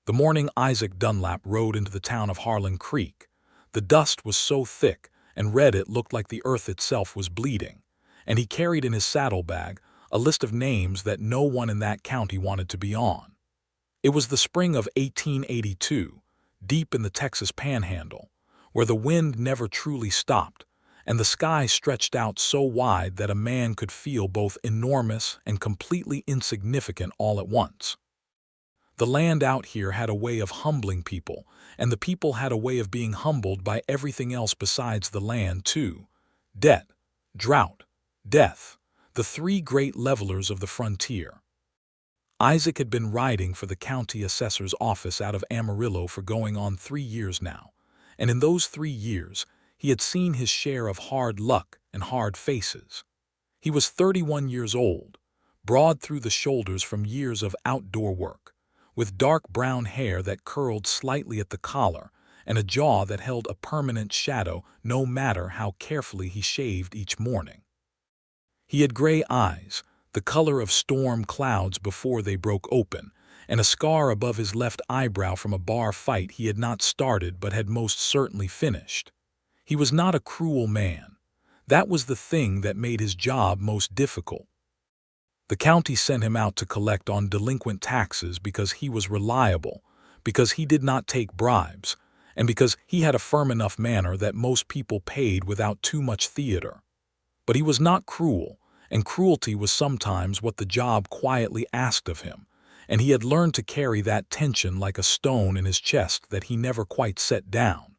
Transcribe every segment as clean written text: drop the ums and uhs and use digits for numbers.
The morning Isaac Dunlap rode into the town of Harlan Creek, the dust was so thick and red it looked like the earth itself was bleeding, and he carried in his saddlebag a list of names that no one in that county wanted to be on. It was the spring of 1882, deep in the Texas Panhandle, where the wind never truly stopped, and the sky stretched out so wide that a man could feel both enormous and completely insignificant all at once. The land out here had a way of humbling people, and the people had a way of being humbled by everything else besides the land, too. Debt, drought, death, the three great levelers of the frontier. Isaac had been riding for the county assessor's office out of Amarillo for going on 3 years now, and in those 3 years, he had seen his share of hard luck and hard faces. He was 31 years old, broad through the shoulders from years of outdoor work, with dark brown hair that curled slightly at the collar and a jaw that held a permanent shadow no matter how carefully he shaved each morning. He had gray eyes, the color of storm clouds before they broke open, and a scar above his left eyebrow from a bar fight he had not started but had most certainly finished. He was not a cruel man. That was the thing that made his job most difficult. The county sent him out to collect on delinquent taxes because he was reliable, because he did not take bribes, and because he had a firm enough manner that most people paid without too much theater. But he was not cruel, and cruelty was sometimes what the job quietly asked of him, and he had learned to carry that tension like a stone in his chest that he never quite set down.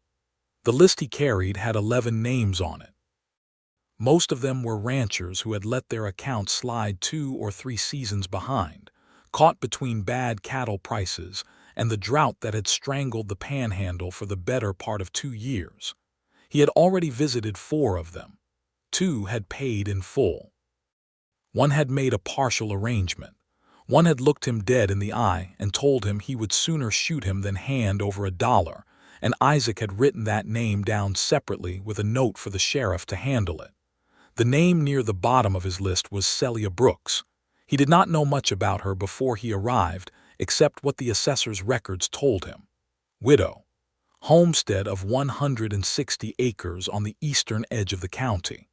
The list he carried had 11 names on it. Most of them were ranchers who had let their accounts slide 2 or 3 seasons behind, caught between bad cattle prices and the drought that had strangled the panhandle for the better part of 2 years. He had already visited 4 of them. 2 had paid in full. 1 had made a partial arrangement. 1 had looked him dead in the eye and told him he would sooner shoot him than hand over $1, and Isaac had written that name down separately with a note for the sheriff to handle it. The name near the bottom of his list was Celia Brooks. He did not know much about her before he arrived, except what the assessor's records told him. Widow. Homestead of 160 acres on the eastern edge of the county.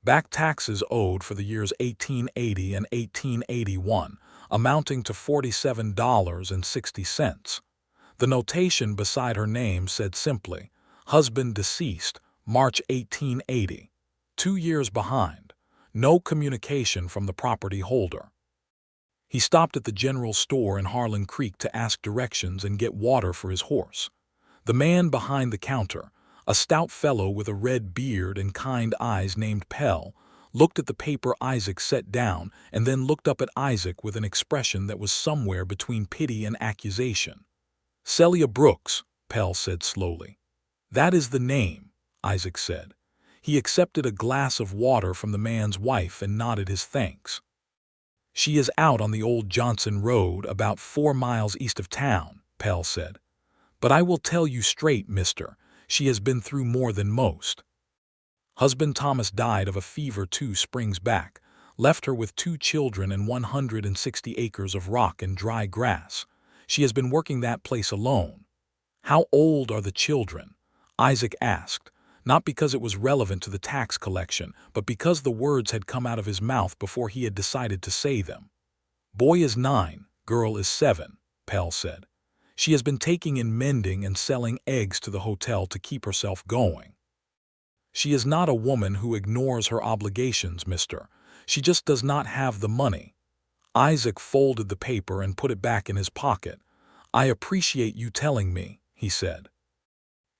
Back taxes owed for the years 1880 and 1881, amounting to $47.60. The notation beside her name said simply, husband deceased, March 1880. 2 years behind. No communication from the property holder. He stopped at the general store in Harlan Creek to ask directions and get water for his horse. The man behind the counter, a stout fellow with a red beard and kind eyes named Pell, looked at the paper Isaac set down and then looked up at Isaac with an expression that was somewhere between pity and accusation. Celia Brooks, Pell said slowly. That is the name, Isaac said. He accepted a glass of water from the man's wife and nodded his thanks. She is out on the old Johnson Road about 4 miles east of town, Pell said. But I will tell you straight, mister, she has been through more than most. Husband Thomas died of a fever 2 springs back, left her with 2 children and 160 acres of rock and dry grass. She has been working that place alone. How old are the children? Isaac asked, not because it was relevant to the tax collection, but because the words had come out of his mouth before he had decided to say them. Boy is 9, girl is 7, Pell said. She has been taking in mending and selling eggs to the hotel to keep herself going. She is not a woman who ignores her obligations, mister. She just does not have the money. Isaac folded the paper and put it back in his pocket. I appreciate you telling me, he said.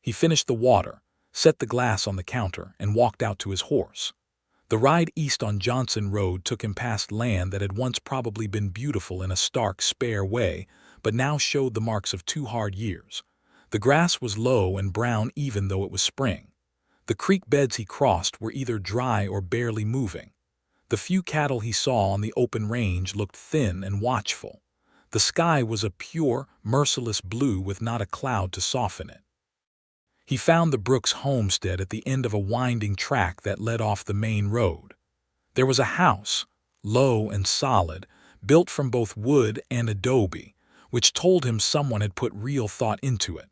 He finished the water, set the glass on the counter, and walked out to his horse. The ride east on Johnson Road took him past land that had once probably been beautiful in a stark, spare way, but now showed the marks of 2 hard years. The grass was low and brown even though it was spring. The creek beds he crossed were either dry or barely moving. The few cattle he saw on the open range looked thin and watchful. The sky was a pure, merciless blue with not a cloud to soften it. He found the Brooks homestead at the end of a winding track that led off the main road. There was a house, low and solid, built from both wood and adobe, which told him someone had put real thought into it.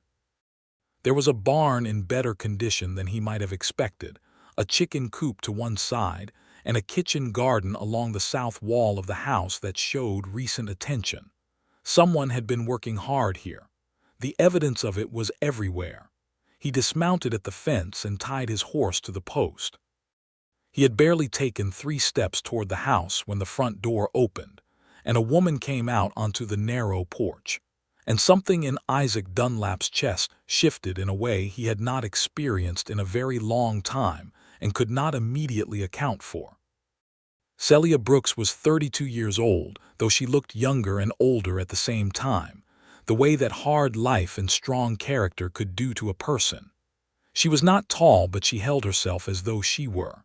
There was a barn in better condition than he might have expected, a chicken coop to one side, and a kitchen garden along the south wall of the house that showed recent attention. Someone had been working hard here. The evidence of it was everywhere. He dismounted at the fence and tied his horse to the post. He had barely taken 3 steps toward the house when the front door opened, and a woman came out onto the narrow porch. And something in Isaac Dunlap's chest shifted in a way he had not experienced in a very long time and could not immediately account for. Celia Brooks was 32 years old, though she looked younger and older at the same time, the way that hard life and strong character could do to a person. She was not tall, but she held herself as though she were.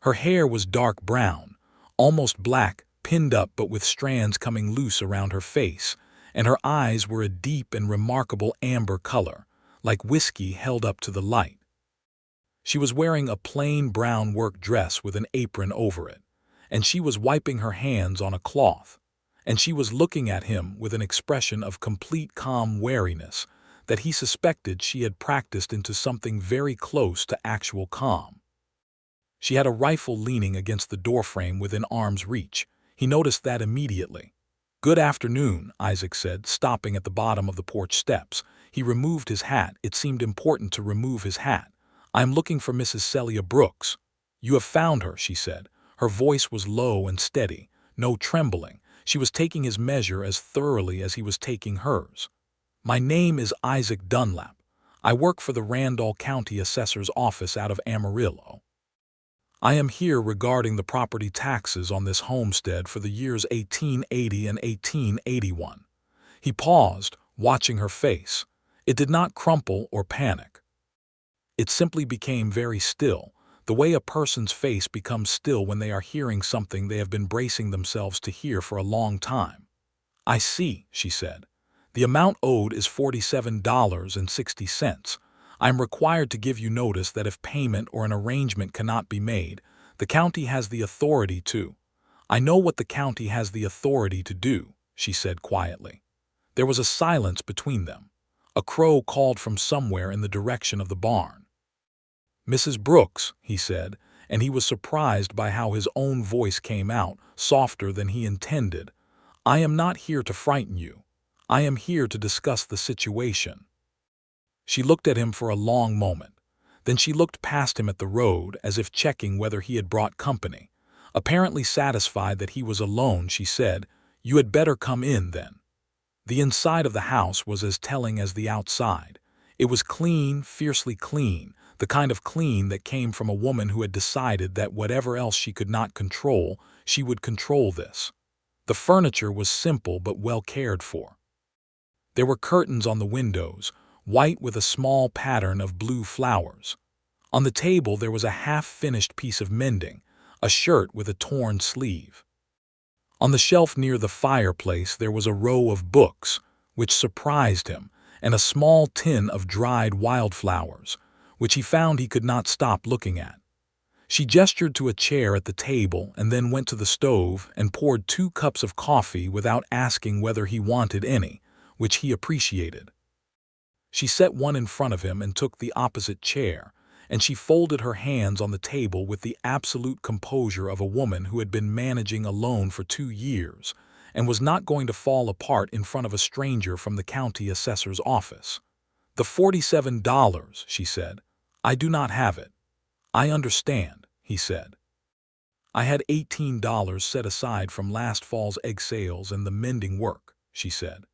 Her hair was dark brown, almost black, pinned up but with strands coming loose around her face, and her eyes were a deep and remarkable amber color, like whiskey held up to the light. She was wearing a plain brown work dress with an apron over it, and she was wiping her hands on a cloth, and she was looking at him with an expression of complete calm wariness that he suspected she had practiced into something very close to actual calm. She had a rifle leaning against the doorframe within arm's reach. He noticed that immediately. "Good afternoon," Isaac said, stopping at the bottom of the porch steps. He removed his hat. It seemed important to remove his hat. "I am looking for Mrs. Celia Brooks." "You have found her," she said. Her voice was low and steady, no trembling. She was taking his measure as thoroughly as he was taking hers. "My name is Isaac Dunlap. I work for the Randall County Assessor's Office out of Amarillo. I am here regarding the property taxes on this homestead for the years 1880 and 1881. He paused, watching her face. It did not crumple or panic. It simply became very still, the way a person's face becomes still when they are hearing something they have been bracing themselves to hear for a long time. "I see," she said. "The amount owed is $47.60. I am required to give you notice that if payment or an arrangement cannot be made, the county has the authority to—" "I know what the county has the authority to do," she said quietly. There was a silence between them. A crow called from somewhere in the direction of the barn. "Mrs. Brooks," he said, and he was surprised by how his own voice came out, softer than he intended. "I am not here to frighten you. I am here to discuss the situation." She looked at him for a long moment. Then she looked past him at the road, as if checking whether he had brought company. Apparently satisfied that he was alone, she said, "You had better come in, then." The inside of the house was as telling as the outside. It was clean, fiercely clean, the kind of clean that came from a woman who had decided that whatever else she could not control, she would control this. The furniture was simple but well cared for. There were curtains on the windows, white with a small pattern of blue flowers. On the table there was a half-finished piece of mending, a shirt with a torn sleeve. On the shelf near the fireplace there was a row of books, which surprised him, and a small tin of dried wildflowers, which he found he could not stop looking at. She gestured to a chair at the table and then went to the stove and poured 2 cups of coffee without asking whether he wanted any, which he appreciated. She set one in front of him and took the opposite chair, and she folded her hands on the table with the absolute composure of a woman who had been managing alone for 2 years and was not going to fall apart in front of a stranger from the county assessor's office. "The $47, she said. "I do not have it." "I understand," he said. "I had $18 set aside from last fall's egg sales and the mending work," she said.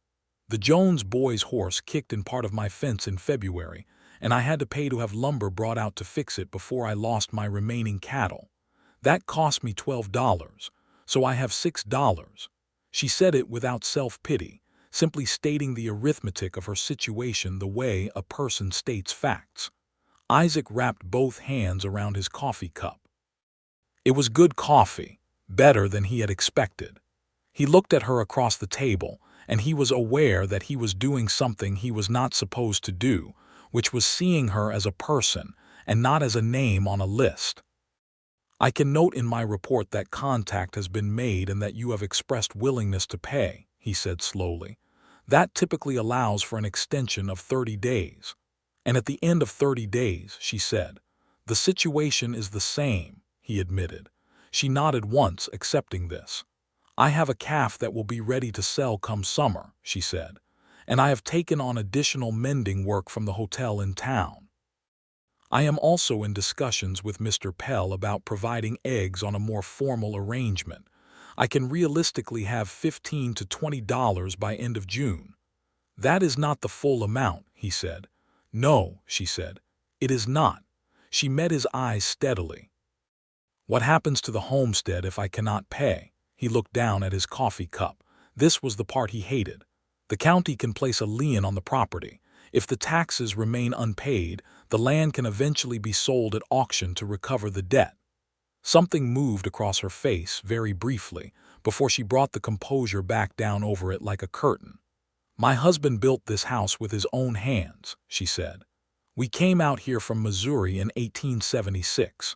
"The Jones boy's horse kicked in part of my fence in February, and I had to pay to have lumber brought out to fix it before I lost my remaining cattle. That cost me $12, so I have $6. She said it without self-pity, simply stating the arithmetic of her situation the way a person states facts. Isaac wrapped both hands around his coffee cup. It was good coffee, better than he had expected. He looked at her across the table, and he was aware that he was doing something he was not supposed to do, which was seeing her as a person and not as a name on a list. "I can note in my report that contact has been made and that you have expressed willingness to pay," he said slowly. That typically allows for an extension of 30 days. And at the end of 30 days, she said, "The situation is the same," he admitted. She nodded once, accepting this. "I have a calf that will be ready to sell come summer," she said, "and I have taken on additional mending work from the hotel in town. I am also in discussions with Mr. Pell about providing eggs on a more formal arrangement. I can realistically have $15 to $20 by end of June." "That is not the full amount," he said. "No," she said, "it is not." She met his eyes steadily. "What happens to the homestead if I cannot pay?" He looked down at his coffee cup. This was the part he hated. "The county can place a lien on the property. If the taxes remain unpaid, the land can eventually be sold at auction to recover the debt." Something moved across her face very briefly before she brought the composure back down over it like a curtain. "My husband built this house with his own hands," she said. "We came out here from Missouri in 1876.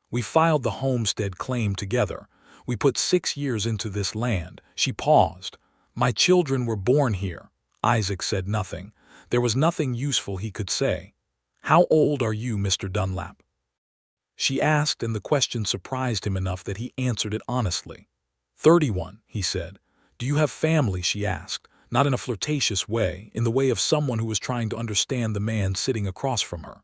We filed the homestead claim together. We put 6 years into this land." She paused. "My children were born here." Isaac said nothing. There was nothing useful he could say. "How old are you, Mr. Dunlap?" she asked, and the question surprised him enough that he answered it honestly. 31, he said. "Do you have family?" she asked, not in a flirtatious way, in the way of someone who was trying to understand the man sitting across from her.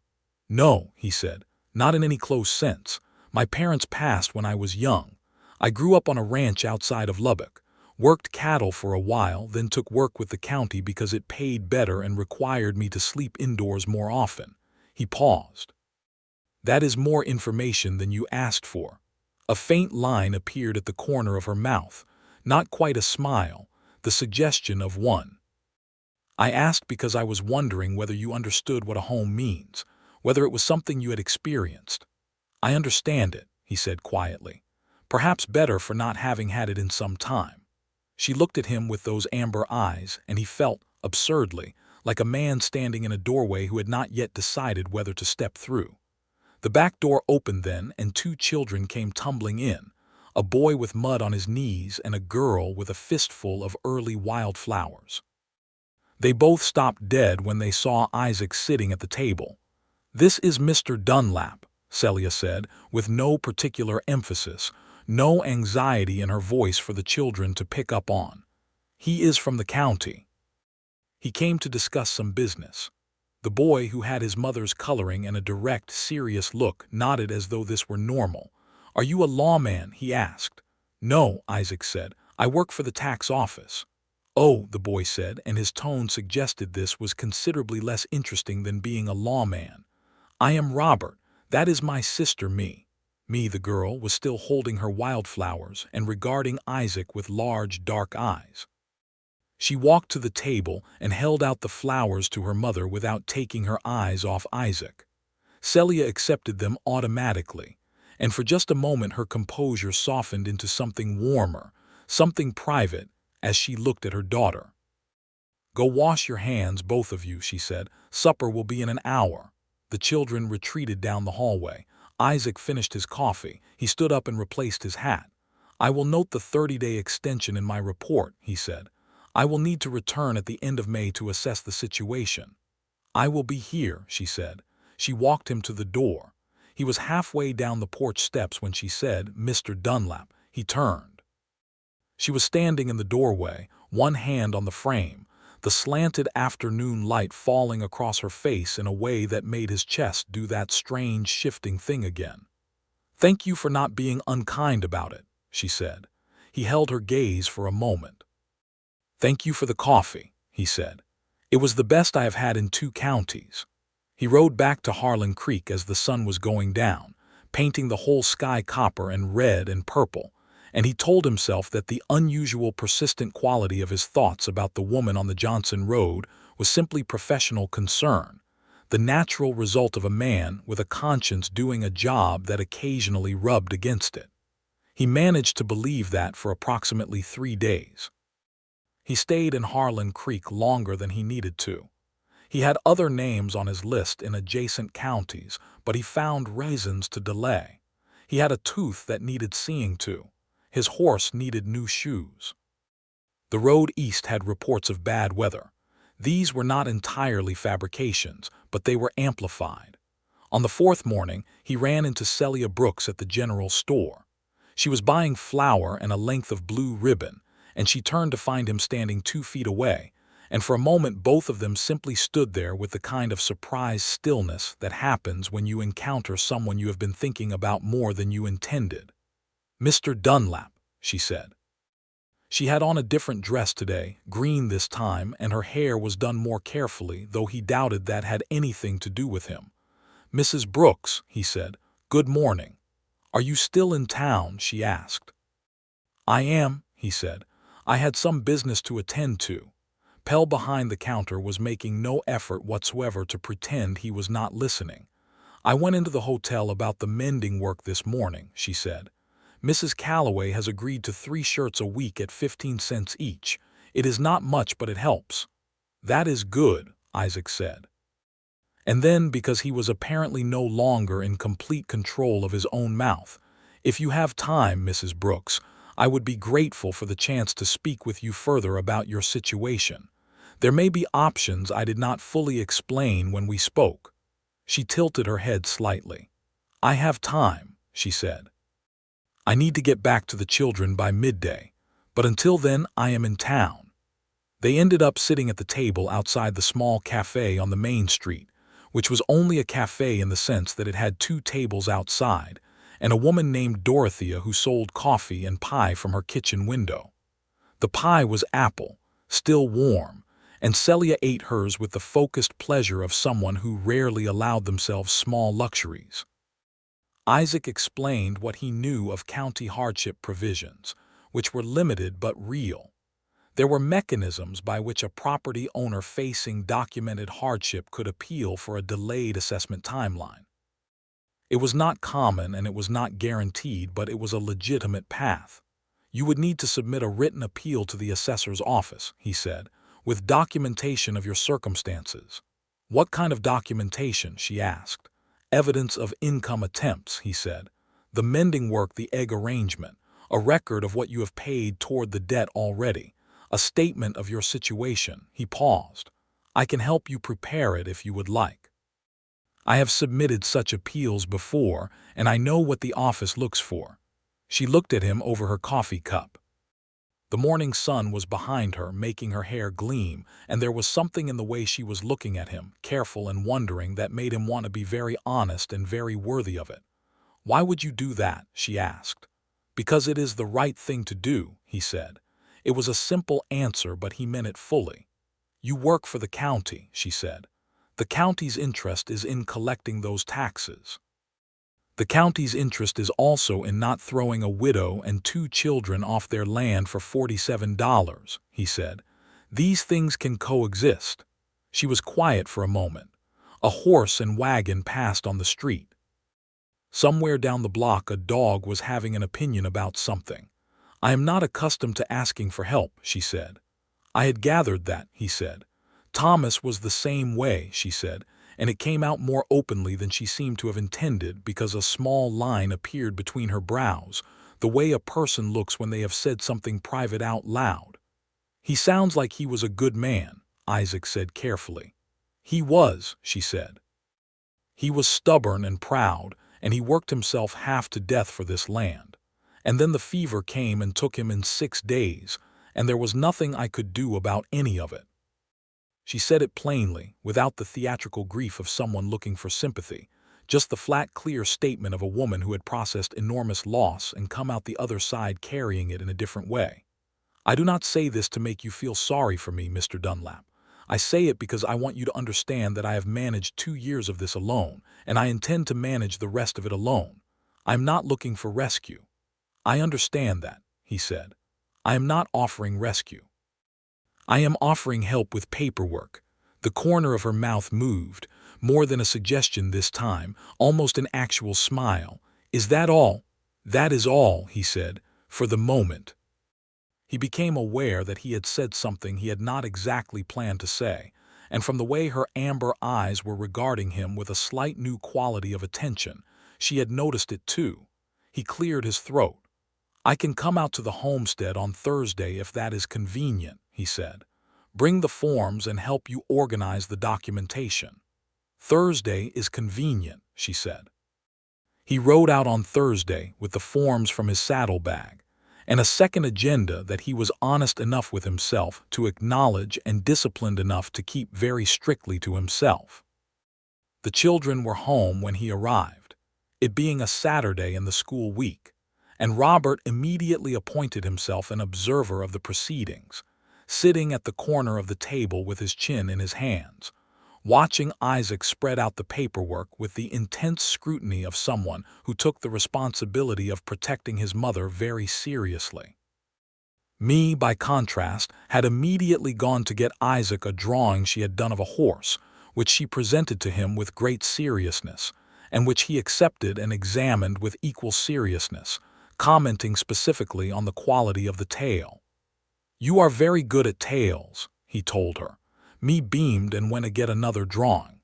"No," he said, "not in any close sense. My parents passed when I was young. I grew up on a ranch outside of Lubbock, worked cattle for a while, then took work with the county because it paid better and required me to sleep indoors more often." He paused. "That is more information than you asked for." A faint line appeared at the corner of her mouth, not quite a smile, the suggestion of one. "I asked because I was wondering whether you understood what a home means, whether it was something you had experienced." "I understand it," he said quietly. "Perhaps better for not having had it in some time." She looked at him with those amber eyes, and he felt, absurdly, like a man standing in a doorway who had not yet decided whether to step through. The back door opened then, and 2 children came tumbling in, a boy with mud on his knees and a girl with a fistful of early wildflowers. They both stopped dead when they saw Isaac sitting at the table. "This is Mr. Dunlap," Celia said, with no particular emphasis, no anxiety in her voice for the children to pick up on. "He is from the county. He came to discuss some business." The boy, who had his mother's coloring and a direct, serious look, nodded as though this were normal. "Are you a lawman?" he asked. "No," Isaac said. "I work for the tax office." "Oh," the boy said, and his tone suggested this was considerably less interesting than being a lawman. "I am Robert. That is my sister, Me." Me, the girl, was still holding her wildflowers and regarding Isaac with large, dark eyes. She walked to the table and held out the flowers to her mother without taking her eyes off Isaac. Celia accepted them automatically, and for just a moment her composure softened into something warmer, something private, as she looked at her daughter. "Go wash your hands, both of you," she said. "Supper will be in an hour." The children retreated down the hallway. Isaac finished his coffee. He stood up and replaced his hat. "I will note the 30-day extension in my report," he said. "I will need to return at the end of May to assess the situation." "I will be here," she said. She walked him to the door. He was halfway down the porch steps when she said, "Mr. Dunlap." He turned. She was standing in the doorway, one hand on the frame, the slanted afternoon light falling across her face in a way that made his chest do that strange shifting thing again. "Thank you for not being unkind about it," she said. He held her gaze for a moment. "Thank you for the coffee," he said. "It was the best I have had in 2 counties." He rode back to Harlan Creek as the sun was going down, painting the whole sky copper and red and purple, and he told himself that the unusual persistent quality of his thoughts about the woman on the Johnson Road was simply professional concern, the natural result of a man with a conscience doing a job that occasionally rubbed against it. He managed to believe that for approximately 3 days. He stayed in Harlan Creek longer than he needed to. He had other names on his list in adjacent counties, but he found reasons to delay. He had a tooth that needed seeing to. His horse needed new shoes. The road east had reports of bad weather. These were not entirely fabrications, but they were amplified. On the fourth morning, he ran into Celia Brooks at the general store. She was buying flour and a length of blue ribbon, and she turned to find him standing 2 feet away, and for a moment both of them simply stood there with the kind of surprised stillness that happens when you encounter someone you have been thinking about more than you intended. "Mr. Dunlap," she said. She had on a different dress today, green this time, and her hair was done more carefully, though he doubted that had anything to do with him. "Mrs. Brooks," he said, "good morning." "Are you still in town?" she asked. "I am," he said. "I had some business to attend to." Pell behind the counter was making no effort whatsoever to pretend he was not listening. "I went into the hotel about the mending work this morning," she said. "Mrs. Calloway has agreed to 3 shirts a week at 15 cents each. It is not much, but it helps." "That is good," Isaac said. And then, because he was apparently no longer in complete control of his own mouth, "If you have time, Mrs. Brooks, I would be grateful for the chance to speak with you further about your situation. There may be options I did not fully explain when we spoke." She tilted her head slightly. "I have time," she said. "I need to get back to the children by midday, but until then I am in town." They ended up sitting at the table outside the small cafe on the main street, which was only a cafe in the sense that it had 2 tables outside, and a woman named Dorothea who sold coffee and pie from her kitchen window. The pie was apple, still warm, and Celia ate hers with the focused pleasure of someone who rarely allowed themselves small luxuries. Isaac explained what he knew of county hardship provisions, which were limited but real. There were mechanisms by which a property owner facing documented hardship could appeal for a delayed assessment timeline. It was not common and it was not guaranteed, but it was a legitimate path. "You would need to submit a written appeal to the assessor's office," he said, "with documentation of your circumstances." "What kind of documentation?" she asked. "Evidence of income attempts," he said. "The mending work, the egg arrangement, a record of what you have paid toward the debt already, a statement of your situation." He paused. "I can help you prepare it if you would like. I have submitted such appeals before, and I know what the office looks for." She looked at him over her coffee cup. The morning sun was behind her, making her hair gleam, and there was something in the way she was looking at him, careful and wondering, that made him want to be very honest and very worthy of it. "Why would you do that?" she asked. "Because it is the right thing to do," he said. It was a simple answer, but he meant it fully. "You work for the county," she said. "The county's interest is in collecting those taxes. The county's interest is also in not throwing a widow and 2 children off their land for $47, he said. "These things can coexist." She was quiet for a moment. A horse and wagon passed on the street. Somewhere down the block a dog was having an opinion about something. "I am not accustomed to asking for help," she said. "I had gathered that," he said. "Thomas was the same way," she said, and it came out more openly than she seemed to have intended, because a small line appeared between her brows, the way a person looks when they have said something private out loud. "He sounds like he was a good man," Isaac said carefully. "He was," she said. "He was stubborn and proud, and he worked himself half to death for this land. And then the fever came and took him in 6 days, and there was nothing I could do about any of it." She said it plainly, without the theatrical grief of someone looking for sympathy, just the flat, clear statement of a woman who had processed enormous loss and come out the other side carrying it in a different way. "I do not say this to make you feel sorry for me, Mr. Dunlap. I say it because I want you to understand that I have managed 2 years of this alone, and I intend to manage the rest of it alone. I am not looking for rescue." "I understand that," he said. "I am not offering rescue. I am offering help with paperwork." The corner of her mouth moved, more than a suggestion this time, almost an actual smile. "Is that all?" "That is all," he said, "for the moment." He became aware that he had said something he had not exactly planned to say, and from the way her amber eyes were regarding him with a slight new quality of attention, she had noticed it too. He cleared his throat. "I can come out to the homestead on Thursday if that is convenient," he said. "Bring the forms and help you organize the documentation." "Thursday is convenient," she said. He rode out on Thursday with the forms from his saddlebag, and a second agenda that he was honest enough with himself to acknowledge and disciplined enough to keep very strictly to himself. The children were home when he arrived, it being a Saturday in the school week, and Robert immediately appointed himself an observer of the proceedings, sitting at the corner of the table with his chin in his hands, watching Isaac spread out the paperwork with the intense scrutiny of someone who took the responsibility of protecting his mother very seriously. Me, by contrast, had immediately gone to get Isaac a drawing she had done of a horse, which she presented to him with great seriousness, and which he accepted and examined with equal seriousness, commenting specifically on the quality of the tail. "You are very good at tails," he told her. Me beamed and went to get another drawing.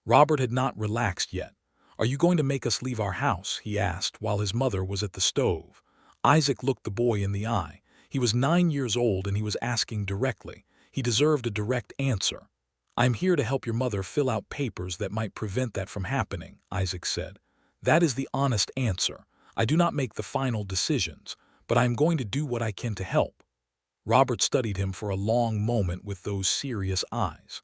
Robert had not relaxed yet. "Are you going to make us leave our house?" he asked while his mother was at the stove. Isaac looked the boy in the eye. He was 9 years old and he was asking directly. He deserved a direct answer. "I am here to help your mother fill out papers that might prevent that from happening," Isaac said. "That is the honest answer. I do not make the final decisions, but I am going to do what I can to help." Robert studied him for a long moment with those serious eyes.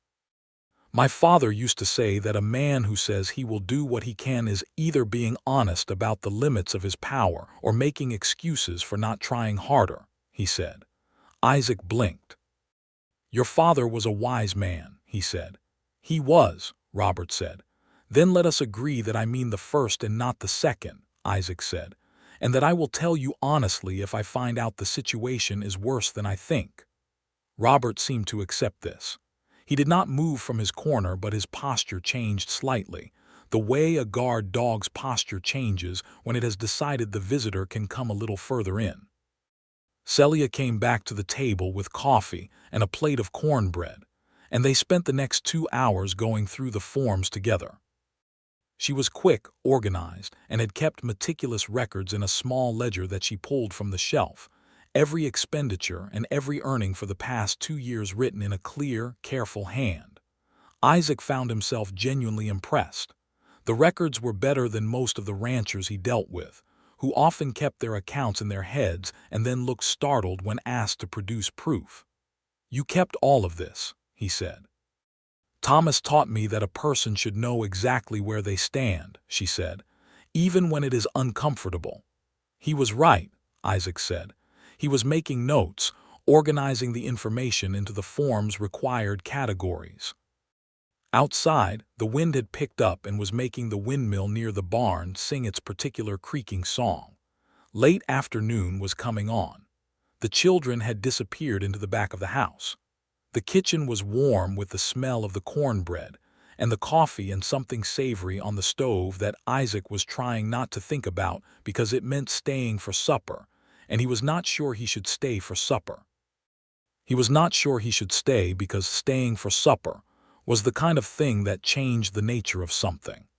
"My father used to say that a man who says he will do what he can is either being honest about the limits of his power or making excuses for not trying harder," he said. Isaac blinked. "Your father was a wise man," he said. "He was," Robert said. "Then let us agree that I mean the first and not the second," Isaac said, "and that I will tell you honestly if I find out the situation is worse than I think." Robert seemed to accept this. He did not move from his corner, but his posture changed slightly, the way a guard dog's posture changes when it has decided the visitor can come a little further in. Celia came back to the table with coffee and a plate of cornbread, and they spent the next 2 hours going through the forms together. She was quick, organized, and had kept meticulous records in a small ledger that she pulled from the shelf, every expenditure and every earning for the past 2 years written in a clear, careful hand. Isaac found himself genuinely impressed. The records were better than most of the ranchers he dealt with, who often kept their accounts in their heads and then looked startled when asked to produce proof. "You kept all of this," he said. "Thomas taught me that a person should know exactly where they stand," she said, "even when it is uncomfortable." "He was right," Isaac said. He was making notes, organizing the information into the form's required categories. Outside, the wind had picked up and was making the windmill near the barn sing its particular creaking song. Late afternoon was coming on. The children had disappeared into the back of the house. The kitchen was warm with the smell of the cornbread and the coffee and something savory on the stove that Isaac was trying not to think about because it meant staying for supper, and he was not sure he should stay for supper. He was not sure he should stay because staying for supper was the kind of thing that changed the nature of something.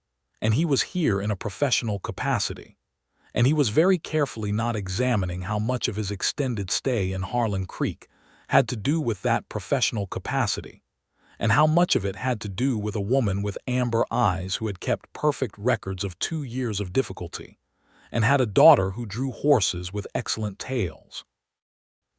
And he was here in a professional capacity. And he was very carefully not examining how much of his extended stay in Harlan Creek had to do with that professional capacity, and how much of it had to do with a woman with amber eyes who had kept perfect records of 2 years of difficulty, and had a daughter who drew horses with excellent tails.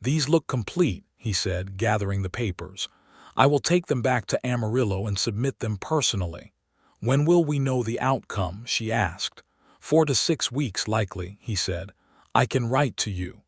"These look complete," he said, gathering the papers. "I will take them back to Amarillo and submit them personally." "When will we know the outcome?" she asked. 4 to 6 weeks likely," he said. "I can write to you."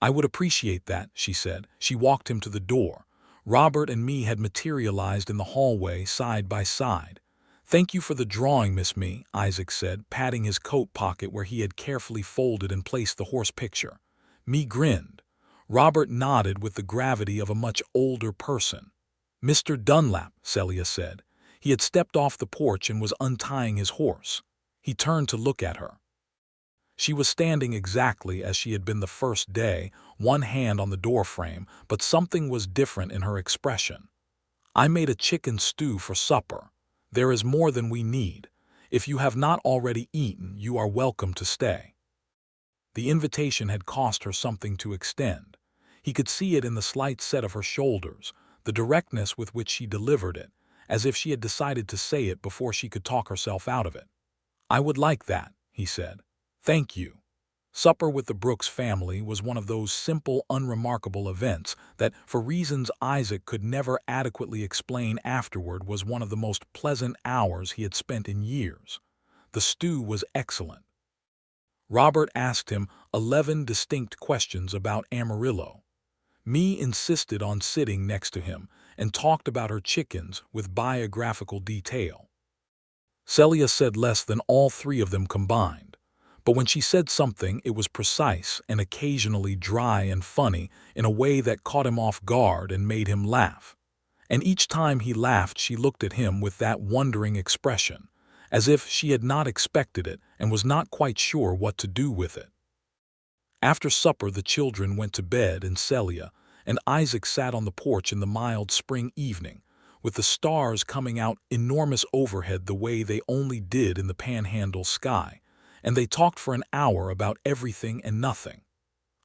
"I would appreciate that," she said. She walked him to the door. Robert and me had materialized in the hallway side by side. "Thank you for the drawing, Miss Me," Isaac said, patting his coat pocket where he had carefully folded and placed the horse picture. Me grinned. Robert nodded with the gravity of a much older person. "Mr. Dunlap," Celia said. He had stepped off the porch and was untying his horse. He turned to look at her. She was standing exactly as she had been the first day, one hand on the doorframe, but something was different in her expression. "I made a chicken stew for supper. There is more than we need. If you have not already eaten, you are welcome to stay." The invitation had cost her something to extend. He could see it in the slight set of her shoulders, the directness with which she delivered it, as if she had decided to say it before she could talk herself out of it. "I would like that," he said. "Thank you." Supper with the Brooks family was one of those simple, unremarkable events that, for reasons Isaac could never adequately explain afterward, was one of the most pleasant hours he had spent in years. The stew was excellent. Robert asked him 11 distinct questions about Amarillo. Mee insisted on sitting next to him and talked about her chickens with biographical detail. Celia said less than all three of them combined, but when she said something, it was precise and occasionally dry and funny in a way that caught him off guard and made him laugh. And each time he laughed, she looked at him with that wondering expression, as if she had not expected it and was not quite sure what to do with it. After supper, the children went to bed, and Celia and Isaac sat on the porch in the mild spring evening, with the stars coming out enormous overhead the way they only did in the Panhandle sky, and they talked for an hour about everything and nothing.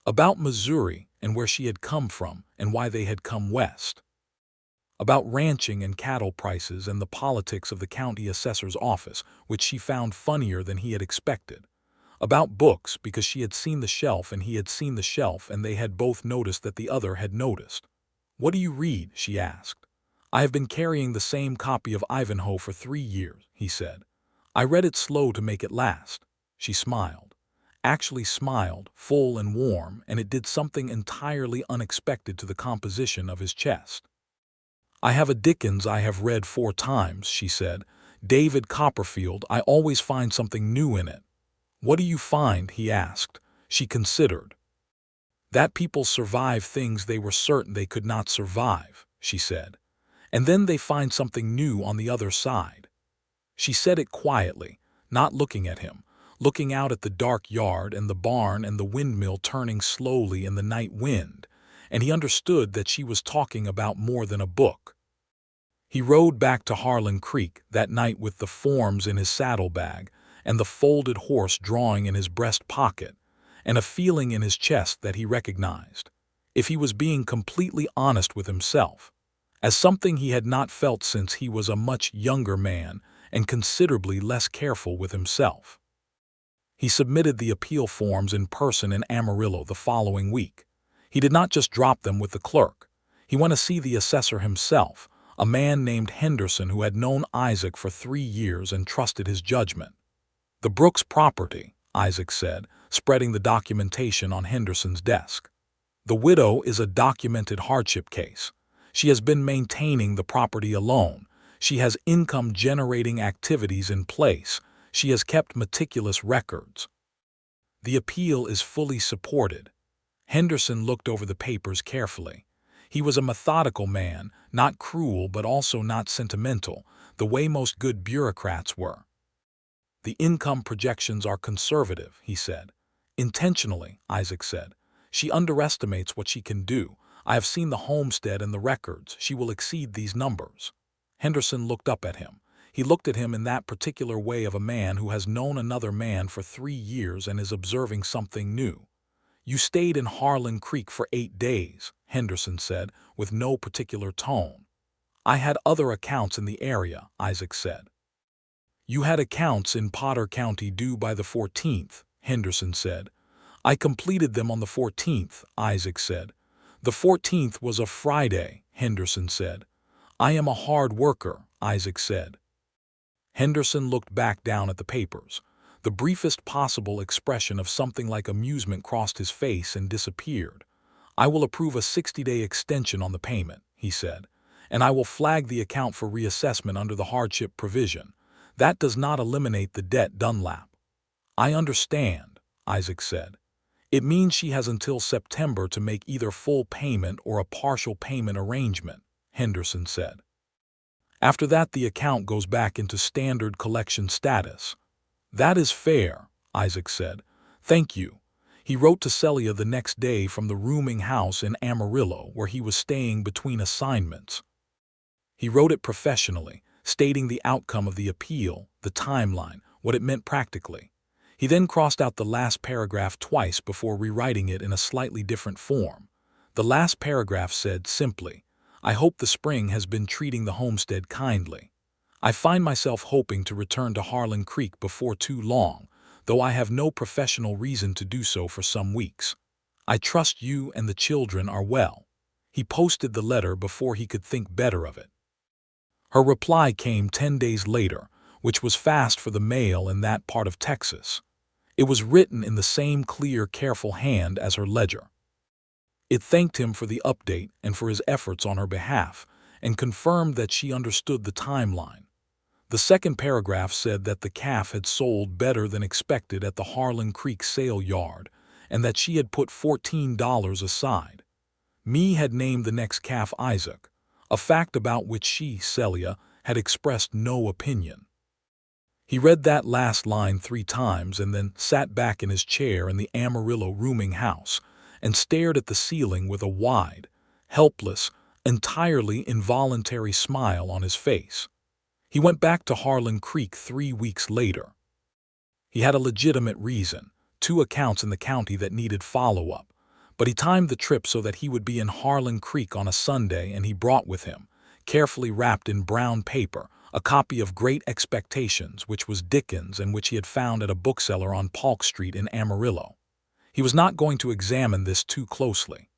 About Missouri and where she had come from and why they had come west. About ranching and cattle prices and the politics of the county assessor's office, which she found funnier than he had expected. About books, because she had seen the shelf and he had seen the shelf, and they had both noticed that the other had noticed. "What do you read?" she asked. "I have been carrying the same copy of Ivanhoe for 3 years," he said. "I read it slow to make it last." She smiled. Actually smiled, full and warm, and it did something entirely unexpected to the composition of his chest. "I have a Dickens I have read 4 times," she said. "David Copperfield. I always find something new in it." "What do you find?" he asked. She considered. "That people survive things they were certain they could not survive," she said. "And then they find something new on the other side." She said it quietly, not looking at him, looking out at the dark yard and the barn and the windmill turning slowly in the night wind, and he understood that she was talking about more than a book. He rode back to Harlan Creek that night with the forms in his saddlebag and the folded horse drawing in his breast pocket, and a feeling in his chest that he recognized, if he was being completely honest with himself, as something he had not felt since he was a much younger man and considerably less careful with himself. He submitted the appeal forms in person in Amarillo the following week. He did not just drop them with the clerk. He went to see the assessor himself, a man named Henderson who had known Isaac for 3 years and trusted his judgment. "The Brooks property," Isaac said, spreading the documentation on Henderson's desk. "The widow is a documented hardship case. She has been maintaining the property alone. She has income-generating activities in place. She has kept meticulous records. The appeal is fully supported." Henderson looked over the papers carefully. He was a methodical man, not cruel but also not sentimental, the way most good bureaucrats were. "The income projections are conservative," he said. "Intentionally," Isaac said. "She underestimates what she can do. I have seen the homestead and the records. She will exceed these numbers." Henderson looked up at him. He looked at him in that particular way of a man who has known another man for 3 years and is observing something new. "You stayed in Harlan Creek for 8 days, Henderson said, with no particular tone. "I had other accounts in the area," Isaac said. "You had accounts in Potter County due by the 14th, Henderson said. "I completed them on the 14th, Isaac said. "The 14th was a Friday," Henderson said. "I am a hard worker," Isaac said. Henderson looked back down at the papers. The briefest possible expression of something like amusement crossed his face and disappeared. "I will approve a 60-day extension on the payment," he said, "and I will flag the account for reassessment under the hardship provision. That does not eliminate the debt, Dunlap." "I understand," Isaac said. "It means she has until September to make either full payment or a partial payment arrangement," Henderson said. "After that, the account goes back into standard collection status." "That is fair," Isaac said. "Thank you." He wrote to Celia the next day from the rooming house in Amarillo where he was staying between assignments. He wrote it professionally, stating the outcome of the appeal, the timeline, what it meant practically. He then crossed out the last paragraph twice before rewriting it in a slightly different form. The last paragraph said simply, "I hope the spring has been treating the homestead kindly. I find myself hoping to return to Harlan Creek before too long, though I have no professional reason to do so for some weeks. I trust you and the children are well." He posted the letter before he could think better of it. Her reply came 10 days later, which was fast for the mail in that part of Texas. It was written in the same clear, careful hand as her ledger. It thanked him for the update and for his efforts on her behalf, and confirmed that she understood the timeline. The second paragraph said that the calf had sold better than expected at the Harlan Creek sale yard, and that she had put $14 aside. Me had named the next calf Isaac, a fact about which she, Celia, had expressed no opinion. He read that last line 3 times and then sat back in his chair in the Amarillo rooming house and stared at the ceiling with a wide, helpless, entirely involuntary smile on his face. He went back to Harlan Creek 3 weeks later. He had a legitimate reason, 2 accounts in the county that needed follow-up, but he timed the trip so that he would be in Harlan Creek on a Sunday, and he brought with him, carefully wrapped in brown paper, a copy of Great Expectations, which was Dickens and which he had found at a bookseller on Polk Street in Amarillo. He was not going to examine this too closely.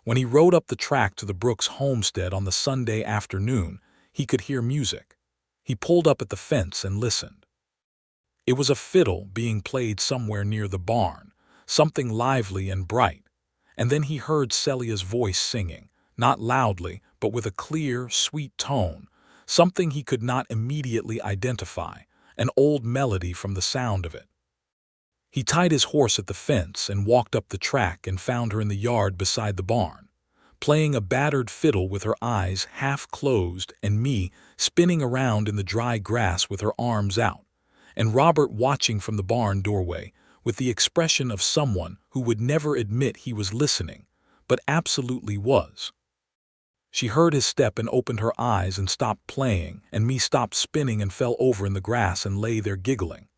When he rode up the track to the Brooks homestead on the Sunday afternoon, he could hear music. He pulled up at the fence and listened. It was a fiddle being played somewhere near the barn, something lively and bright, and then he heard Celia's voice singing, not loudly, but with a clear, sweet tone, something he could not immediately identify, an old melody from the sound of it. He tied his horse at the fence and walked up the track and found her in the yard beside the barn, playing a battered fiddle with her eyes half closed, and me spinning around in the dry grass with her arms out, and Robert watching from the barn doorway with the expression of someone who would never admit he was listening, but absolutely was. She heard his step and opened her eyes and stopped playing, and me stopped spinning and fell over in the grass and lay there giggling.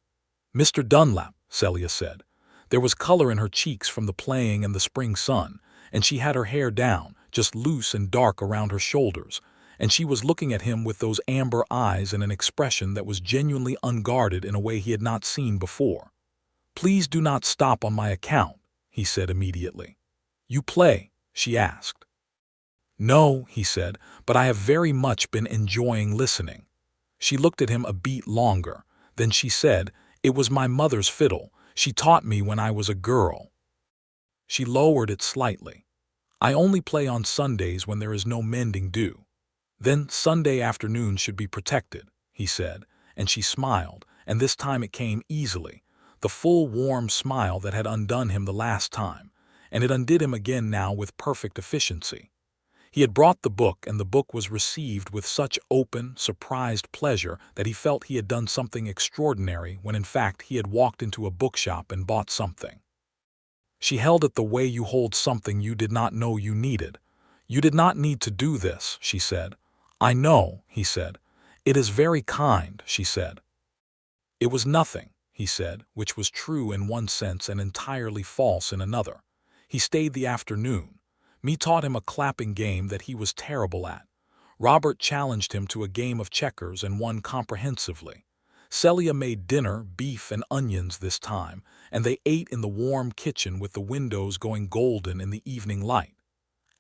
"Mr. Dunlap," Celia said. There was color in her cheeks from the playing and the spring sun, and she had her hair down, just loose and dark around her shoulders, and she was looking at him with those amber eyes and an expression that was genuinely unguarded in a way he had not seen before. "Please do not stop on my account," he said immediately. "You play?" she asked. "No," he said, "but I have very much been enjoying listening." She looked at him a beat longer. Then she said, "It was my mother's fiddle. She taught me when I was a girl." She lowered it slightly. "I only play on Sundays when there is no mending due." "Then Sunday afternoons should be protected," he said, and she smiled, and this time it came easily, the full warm smile that had undone him the last time, and it undid him again now with perfect efficiency. He had brought the book, and the book was received with such open, surprised pleasure that he felt he had done something extraordinary when in fact he had walked into a bookshop and bought something. She held it the way you hold something you did not know you needed. "You did not need to do this," she said. "I know," he said. "It is very kind," she said. "It was nothing," he said, which was true in one sense and entirely false in another. He stayed the afternoon. Me taught him a clapping game that he was terrible at. Robert challenged him to a game of checkers and won comprehensively. Celia made dinner, beef and onions this time, and they ate in the warm kitchen with the windows going golden in the evening light.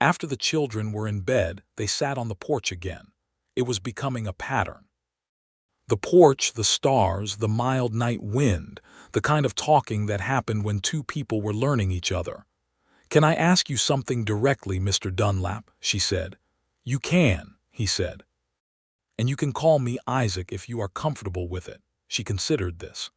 After the children were in bed, they sat on the porch again. It was becoming a pattern. The porch, the stars, the mild night wind, the kind of talking that happened when 2 people were learning each other. "Can I ask you something directly, Mr. Dunlap?" she said. "You can," he said. "And you can call me Isaac if you are comfortable with it." She considered this.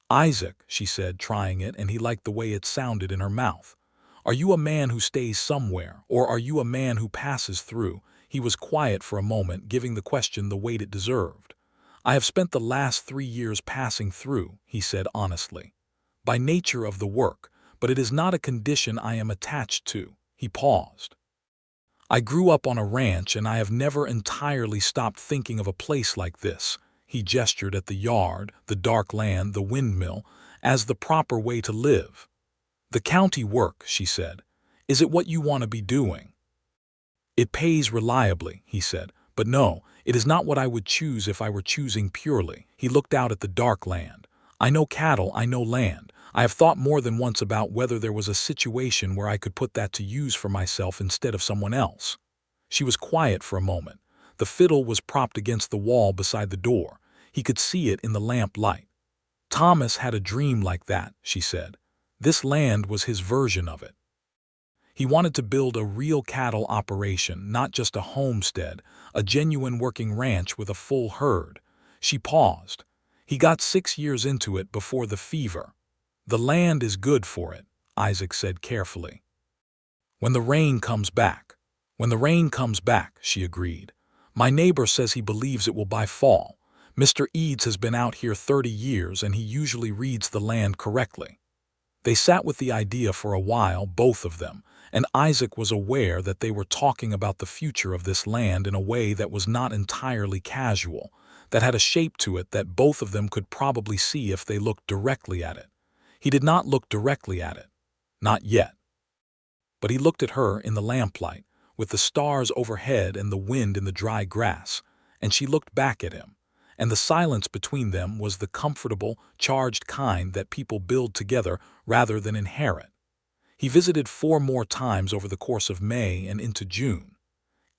"Isaac," she said, trying it, and he liked the way it sounded in her mouth. "Are you a man who stays somewhere, or are you a man who passes through?" He was quiet for a moment, giving the question the weight it deserved. "I have spent the last 3 years passing through," he said honestly. "By nature of the work, but it is not a condition I am attached to." He paused. "I grew up on a ranch, and I have never entirely stopped thinking of a place like this." He gestured at the yard, the dark land, the windmill, as the proper way to live. "The county work," she said. "Is it what you want to be doing?" "It pays reliably," he said, "but no, it is not what I would choose if I were choosing purely." He looked out at the dark land. "I know cattle, I know land. I have thought more than once about whether there was a situation where I could put that to use for myself instead of someone else." She was quiet for a moment. The fiddle was propped against the wall beside the door. He could see it in the lamp light. "Thomas had a dream like that," she said. "This land was his version of it. He wanted to build a real cattle operation, not just a homestead, a genuine working ranch with a full herd." She paused. "He got 6 years into it before the fever." "The land is good for it," Isaac said carefully. "When the rain comes back." "When the rain comes back," she agreed. "My neighbor says he believes it will by fall. Mr. Eads has been out here 30 years and he usually reads the land correctly." They sat with the idea for a while, both of them, and Isaac was aware that they were talking about the future of this land in a way that was not entirely casual, that had a shape to it that both of them could probably see if they looked directly at it. He did not look directly at it. Not yet. But he looked at her in the lamplight, with the stars overhead and the wind in the dry grass, and she looked back at him, and the silence between them was the comfortable, charged kind that people build together rather than inherit. He visited 4 more times over the course of May and into June.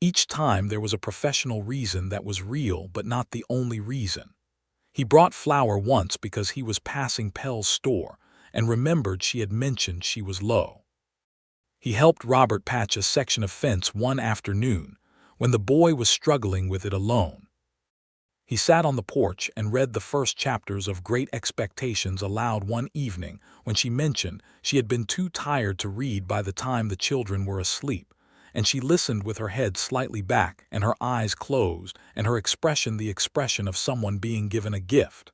Each time there was a professional reason that was real but not the only reason. He brought flour once because he was passing Pell's store and remembered she had mentioned she was low. He helped Robert patch a section of fence one afternoon when the boy was struggling with it alone. He sat on the porch and read the first chapters of Great Expectations aloud one evening when she mentioned she had been too tired to read by the time the children were asleep, and she listened with her head slightly back and her eyes closed and her expression the expression of someone being given a gift.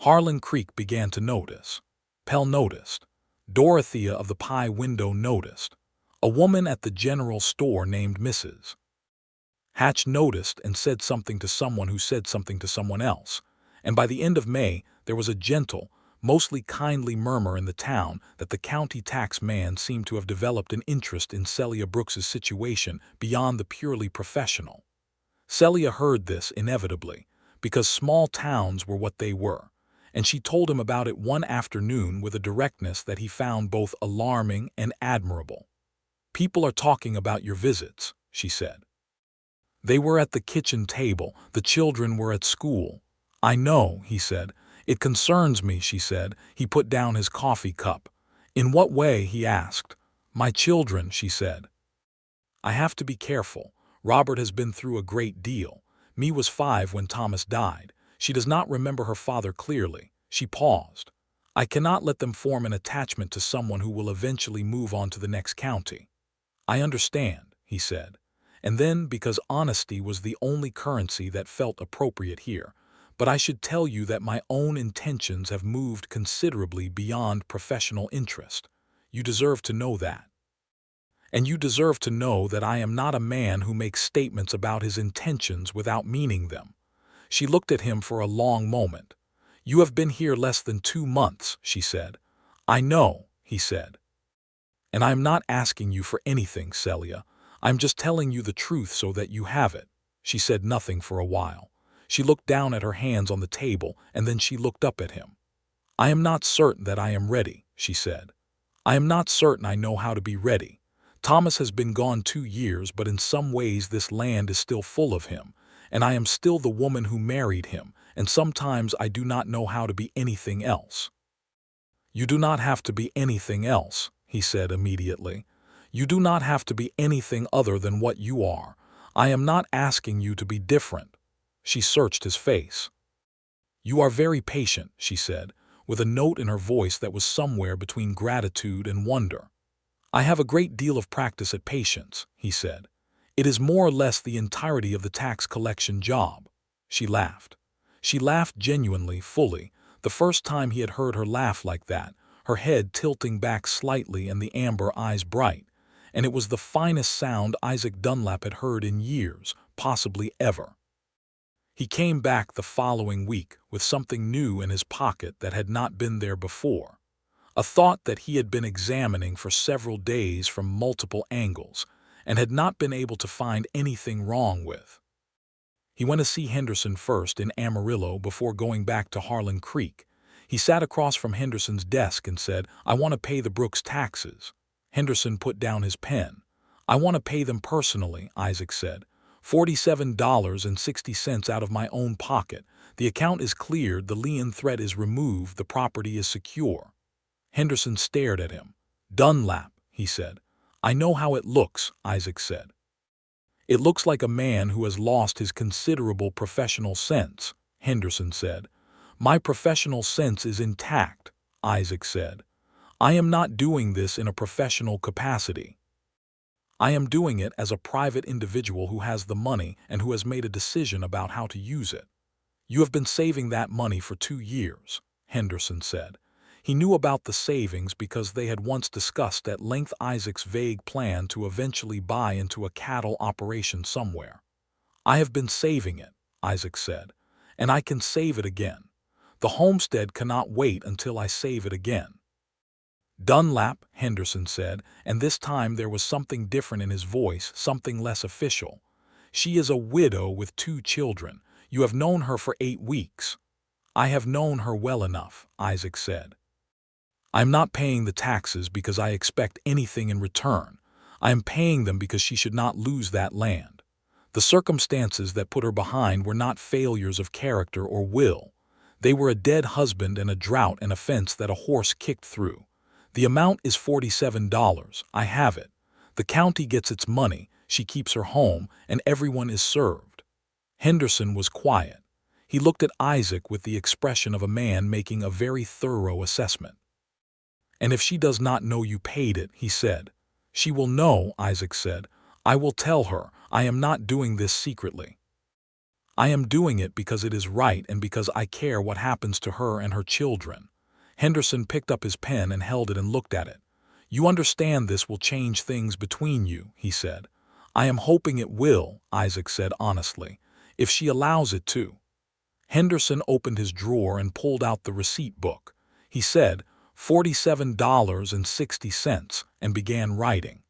Harlan Creek began to notice. Pell noticed. Dorothea of the pie window noticed. A woman at the general store named Mrs. Hatch noticed and said something to someone who said something to someone else, and by the end of May there was a gentle, mostly kindly murmur in the town that the county tax man seemed to have developed an interest in Celia Brooks's situation beyond the purely professional. Celia heard this inevitably, because small towns were what they were, and she told him about it one afternoon with a directness that he found both alarming and admirable. "People are talking about your visits," she said. They were at the kitchen table, the children were at school. "I know," he said. "It concerns me," she said. He put down his coffee cup. "In what way?" he asked. "My children," she said. "I have to be careful. Robert has been through a great deal. Me was 5 when Thomas died. She does not remember her father clearly." She paused. "I cannot let them form an attachment to someone who will eventually move on to the next county." "I understand," he said. And then, because honesty was the only currency that felt appropriate here, "But I should tell you that my own intentions have moved considerably beyond professional interest. You deserve to know that. And you deserve to know that I am not a man who makes statements about his intentions without meaning them." She looked at him for a long moment. "You have been here less than 2 months," she said. "I know," he said. "And I am not asking you for anything, Celia. I'm just telling you the truth so that you have it." She said nothing for a while. She looked down at her hands on the table, and then she looked up at him. "I am not certain that I am ready," she said. "I am not certain I know how to be ready. Thomas has been gone 2 years, but in some ways this land is still full of him, and I am still the woman who married him, and sometimes I do not know how to be anything else." "You do not have to be anything else," he said immediately. "You do not have to be anything other than what you are. I am not asking you to be different." She searched his face. "You are very patient," she said, with a note in her voice that was somewhere between gratitude and wonder. "I have a great deal of practice at patience," he said. "It is more or less the entirety of the tax collection job." She laughed. She laughed genuinely, fully, the first time he had heard her laugh like that, her head tilting back slightly and the amber eyes bright. And it was the finest sound Isaac Dunlap had heard in years, possibly ever. He came back the following week with something new in his pocket that had not been there before, a thought that he had been examining for several days from multiple angles and had not been able to find anything wrong with. He went to see Henderson first in Amarillo before going back to Harlan Creek. He sat across from Henderson's desk and said, "I want to pay the Brooks taxes." Henderson put down his pen. "I want to pay them personally," Isaac said. $47.60 out of my own pocket. The account is cleared, the lien threat is removed, the property is secure. Henderson stared at him. "Dunlap," he said. "I know how it looks," Isaac said. "It looks like a man who has lost his considerable professional sense," Henderson said. "My professional sense is intact," Isaac said. "I am not doing this in a professional capacity. I am doing it as a private individual who has the money and who has made a decision about how to use it." "You have been saving that money for 2 years," Henderson said. He knew about the savings because they had once discussed at length Isaac's vague plan to eventually buy into a cattle operation somewhere. "I have been saving it," Isaac said, "and I can save it again. The homestead cannot wait until I save it again." "Dunlap," Henderson said, and this time there was something different in his voice, something less official. "She is a widow with 2 children. You have known her for 8 weeks. "I have known her well enough," Isaac said. "I am not paying the taxes because I expect anything in return. I am paying them because she should not lose that land. The circumstances that put her behind were not failures of character or will. They were a dead husband and a drought and a fence that a horse kicked through. The amount is $47. I have it. The county gets its money, she keeps her home, and everyone is served." Henderson was quiet. He looked at Isaac with the expression of a man making a very thorough assessment. "And if she does not know you paid it," he said. "She will know," Isaac said. "I will tell her. I am not doing this secretly. I am doing it because it is right and because I care what happens to her and her children." Henderson picked up his pen and held it and looked at it. "You understand this will change things between you," he said. "I am hoping it will," Isaac said honestly, "if she allows it to." Henderson opened his drawer and pulled out the receipt book. He said, $47.60, and began writing.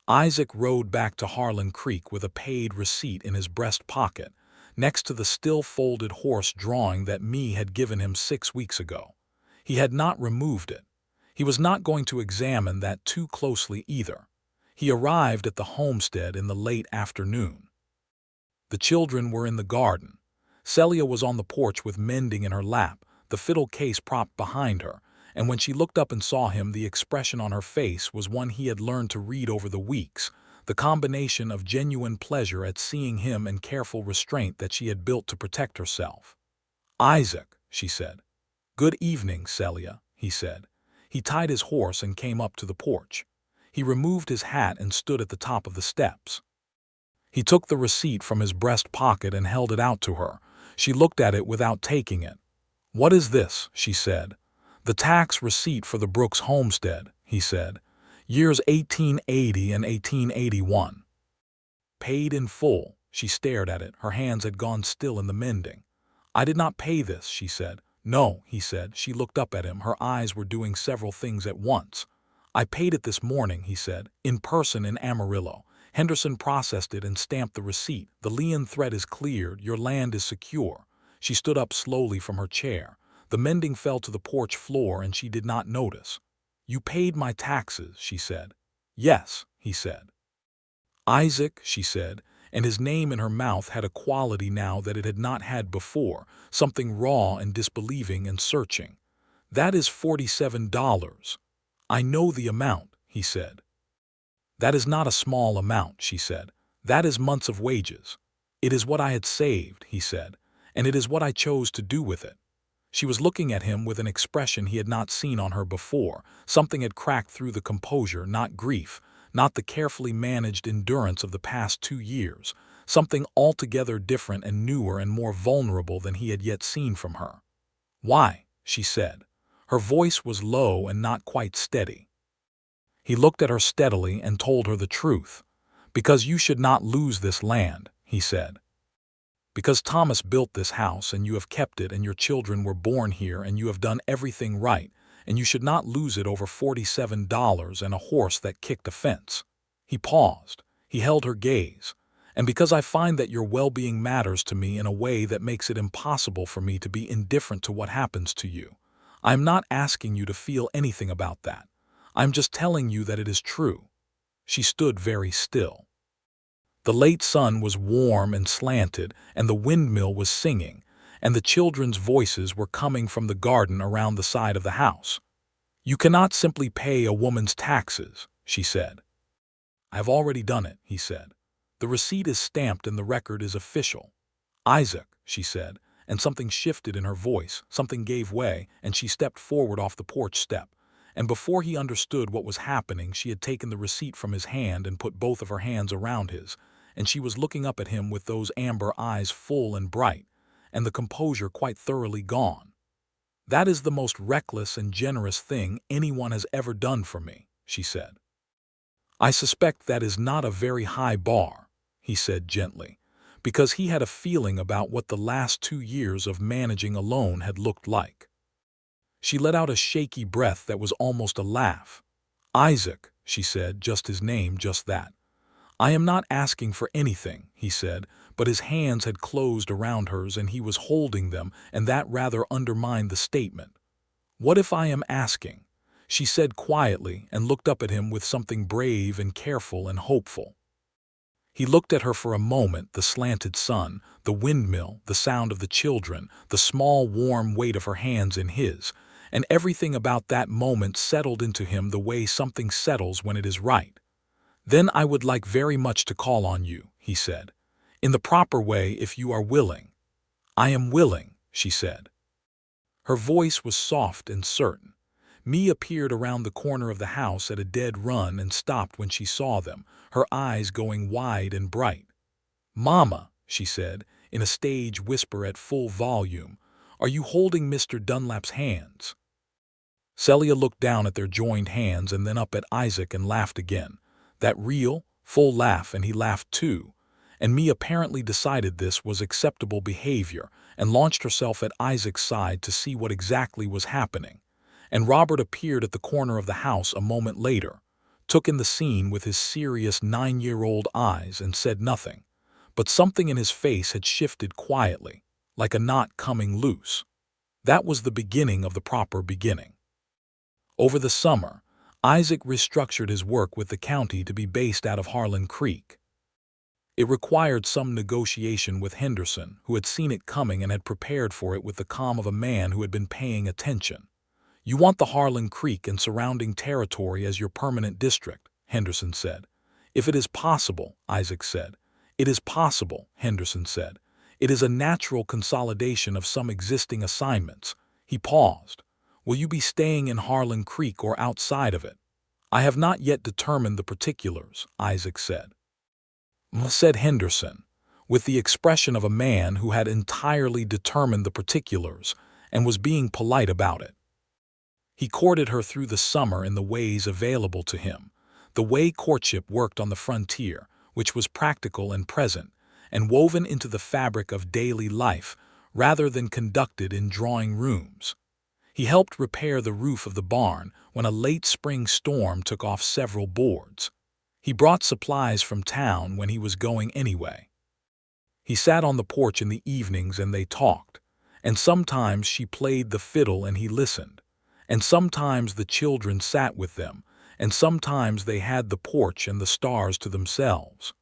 Isaac rode back to Harlan Creek with a paid receipt in his breast pocket, next to the still-folded horse drawing that Me had given him 6 weeks ago. He had not removed it. He was not going to examine that too closely either. He arrived at the homestead in the late afternoon. The children were in the garden. Celia was on the porch with mending in her lap, the fiddle case propped behind her, and when she looked up and saw him, the expression on her face was one he had learned to read over the weeks, the combination of genuine pleasure at seeing him and careful restraint that she had built to protect herself. "Isaac," she said. "Good evening, Celia," he said. He tied his horse and came up to the porch. He removed his hat and stood at the top of the steps. He took the receipt from his breast pocket and held it out to her. She looked at it without taking it. "What is this?" she said. "The tax receipt for the Brooks homestead," he said. "Years 1880 and 1881. Paid in full." She stared at it. Her hands had gone still in the mending. "I did not pay this," she said. "No," he said. She looked up at him. Her eyes were doing several things at once. "I paid it this morning," he said, "in person in Amarillo." Henderson processed it and stamped the receipt. "The lien threat is cleared. Your land is secure." She stood up slowly from her chair. The mending fell to the porch floor and she did not notice. "You paid my taxes," she said. "Yes," he said. "Isaac," she said, and his name in her mouth had a quality now that it had not had before, something raw and disbelieving and searching. "That is $47. I know the amount," he said. "That is not a small amount," she said. "That is months of wages." "It is what I had saved," he said, "and it is what I chose to do with it." She was looking at him with an expression he had not seen on her before. Something had cracked through the composure, not grief, not the carefully managed endurance of the past 2 years, something altogether different and newer and more vulnerable than he had yet seen from her. "Why?" she said. Her voice was low and not quite steady. He looked at her steadily and told her the truth. "Because you should not lose this land," he said. Because Thomas built this house and you have kept it and your children were born here and you have done everything right, and you should not lose it over $47 and a horse that kicked a fence." He paused. He held her gaze. "And because I find that your well-being matters to me in a way that makes it impossible for me to be indifferent to what happens to you. I am not asking you to feel anything about that. I am just telling you that it is true." She stood very still. The late sun was warm and slanted, and the windmill was singing, and the children's voices were coming from the garden around the side of the house. "You cannot simply pay a woman's taxes," she said. "I have already done it," he said. "The receipt is stamped and the record is official." "Isaac," she said, and something shifted in her voice, something gave way, and she stepped forward off the porch step. And before he understood what was happening, she had taken the receipt from his hand and put both of her hands around his, and she was looking up at him with those amber eyes full and bright, and the composure quite thoroughly gone. "That is the most reckless and generous thing anyone has ever done for me," she said. "I suspect that is not a very high bar," he said gently, because he had a feeling about what the last 2 years of managing alone had looked like. She let out a shaky breath that was almost a laugh. "Isaac," she said, just his name, just that. "I am not asking for anything," he said, but his hands had closed around hers and he was holding them, and that rather undermined the statement. "What if I am asking?" she said quietly and looked up at him with something brave and careful and hopeful. He looked at her for a moment, the slanted sun, the windmill, the sound of the children, the small warm weight of her hands in his, and everything about that moment settled into him the way something settles when it is right. "Then I would like very much to call on you," he said, "in the proper way if you are willing." "I am willing," she said. Her voice was soft and certain. Mee appeared around the corner of the house at a dead run and stopped when she saw them, her eyes going wide and bright. "Mama," she said, in a stage whisper at full volume, "are you holding Mr. Dunlap's hands?" Celia looked down at their joined hands and then up at Isaac and laughed again. That real, full laugh, and he laughed too. And Mee apparently decided this was acceptable behavior and launched herself at Isaac's side to see what exactly was happening. And Robert appeared at the corner of the house a moment later, took in the scene with his serious 9-year-old eyes and said nothing. But something in his face had shifted quietly, like a knot coming loose. That was the beginning of the proper beginning. Over the summer, Isaac restructured his work with the county to be based out of Harlan Creek. It required some negotiation with Henderson, who had seen it coming and had prepared for it with the calm of a man who had been paying attention. "You want the Harlan Creek and surrounding territory as your permanent district," Henderson said. "If it is possible," Isaac said. "It is possible," Henderson said. "It is a natural consolidation of some existing assignments." He paused. "Will you be staying in Harlan Creek or outside of it?" "I have not yet determined the particulars," Isaac said. Said Henderson, with the expression of a man who had entirely determined the particulars and was being polite about it. He courted her through the summer in the ways available to him, the way courtship worked on the frontier, which was practical and present, and woven into the fabric of daily life rather than conducted in drawing rooms. He helped repair the roof of the barn when a late spring storm took off several boards. He brought supplies from town when he was going anyway. He sat on the porch in the evenings and they talked, and sometimes she played the fiddle and he listened, and sometimes the children sat with them, and sometimes they had the porch and the stars to themselves.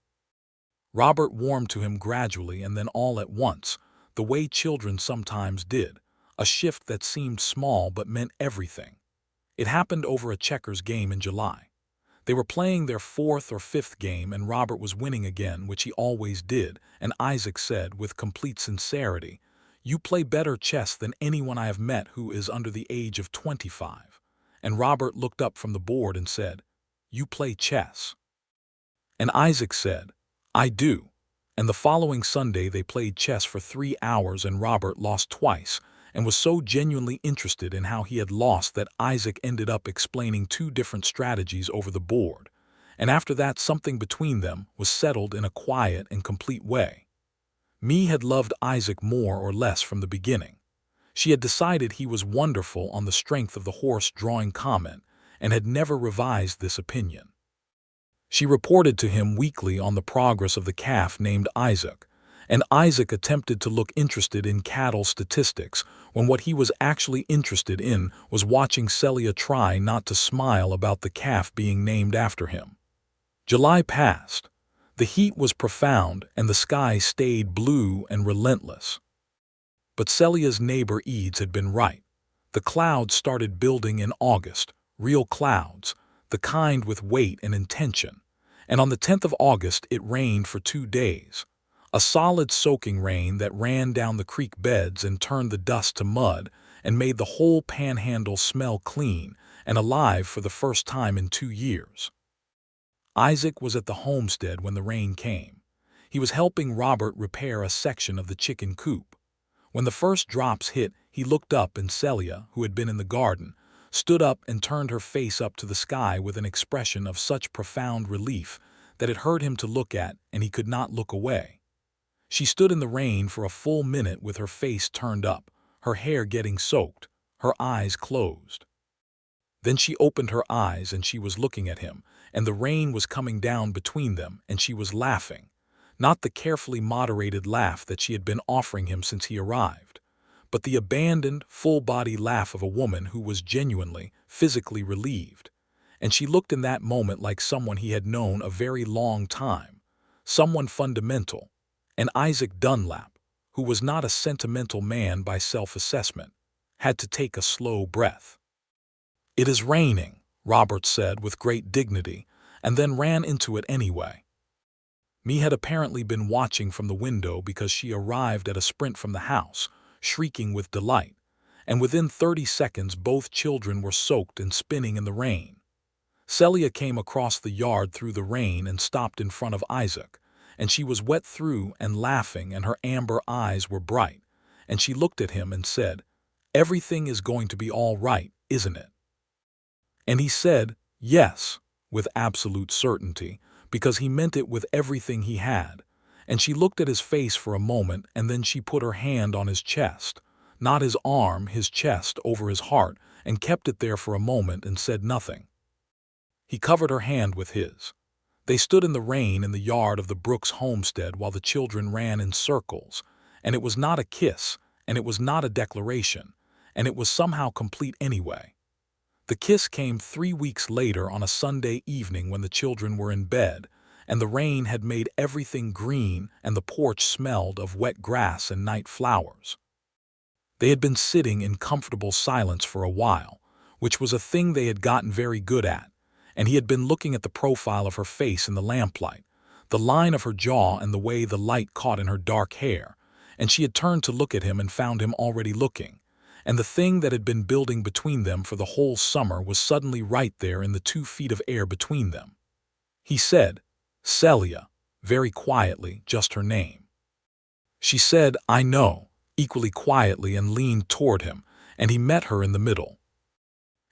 Robert warmed to him gradually and then all at once, the way children sometimes did, a shift that seemed small but meant everything. It happened over a checkers game in July. They were playing their 4th or 5th game and Robert was winning again, which he always did, and Isaac said with complete sincerity, "You play better chess than anyone I have met who is under the age of 25. And Robert looked up from the board and said, "You play chess?" And Isaac said, "I do." And the following Sunday they played chess for 3 hours and Robert lost twice, and was so genuinely interested in how he had lost that Isaac ended up explaining 2 different strategies over the board, and after that something between them was settled in a quiet and complete way. Me had loved Isaac more or less from the beginning. She had decided he was wonderful on the strength of the horse-drawing comment and had never revised this opinion. She reported to him weekly on the progress of the calf named Isaac, and Isaac attempted to look interested in cattle statistics when what he was actually interested in was watching Celia try not to smile about the calf being named after him. July passed. The heat was profound and the sky stayed blue and relentless. But Celia's neighbor Eads had been right. The clouds started building in August, real clouds, the kind with weight and intention. And on the 10th of August it rained for 2 days. A solid soaking rain that ran down the creek beds and turned the dust to mud and made the whole panhandle smell clean and alive for the first time in 2 years. Isaac was at the homestead when the rain came. He was helping Robert repair a section of the chicken coop. When the first drops hit, he looked up and Celia, who had been in the garden, stood up and turned her face up to the sky with an expression of such profound relief that it hurt him to look at and he could not look away. She stood in the rain for a full minute with her face turned up, her hair getting soaked, her eyes closed. Then she opened her eyes and she was looking at him, and the rain was coming down between them and she was laughing. Not the carefully moderated laugh that she had been offering him since he arrived, but the abandoned, full-body laugh of a woman who was genuinely, physically relieved. And she looked in that moment like someone he had known a very long time, someone fundamental, and Isaac Dunlap, who was not a sentimental man by self-assessment, had to take a slow breath. "It is raining," Robert said with great dignity, and then ran into it anyway. Me had apparently been watching from the window because she arrived at a sprint from the house, shrieking with delight, and within 30 seconds both children were soaked and spinning in the rain. Celia came across the yard through the rain and stopped in front of Isaac, and she was wet through and laughing and her amber eyes were bright, and she looked at him and said, "Everything is going to be all right, isn't it?" And he said, "Yes," with absolute certainty, because he meant it with everything he had, and she looked at his face for a moment and then she put her hand on his chest, not his arm, his chest over his heart, and kept it there for a moment and said nothing. He covered her hand with his. They stood in the rain in the yard of the Brooks homestead while the children ran in circles, and it was not a kiss, and it was not a declaration, and it was somehow complete anyway. The kiss came 3 weeks later on a Sunday evening when the children were in bed, and the rain had made everything green and the porch smelled of wet grass and night flowers. They had been sitting in comfortable silence for a while, which was a thing they had gotten very good at, and he had been looking at the profile of her face in the lamplight, the line of her jaw and the way the light caught in her dark hair, and she had turned to look at him and found him already looking. And the thing that had been building between them for the whole summer was suddenly right there in the 2 feet of air between them. He said, "Celia," very quietly, just her name. She said, "I know," equally quietly and leaned toward him, and he met her in the middle.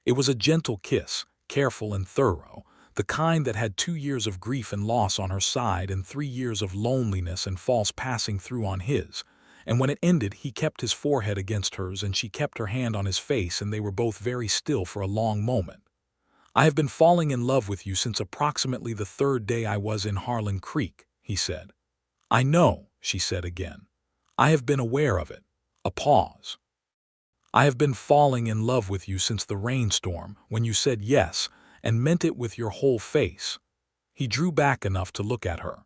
It was a gentle kiss, careful and thorough, the kind that had 2 years of grief and loss on her side and 3 years of loneliness and false passing through on his. And when it ended, he kept his forehead against hers and she kept her hand on his face and they were both very still for a long moment. "I have been falling in love with you since approximately the 3rd day I was in Harlan Creek," he said. "I know," she said again. "I have been aware of it." A pause. "I have been falling in love with you since the rainstorm, when you said yes and meant it with your whole face." He drew back enough to look at her.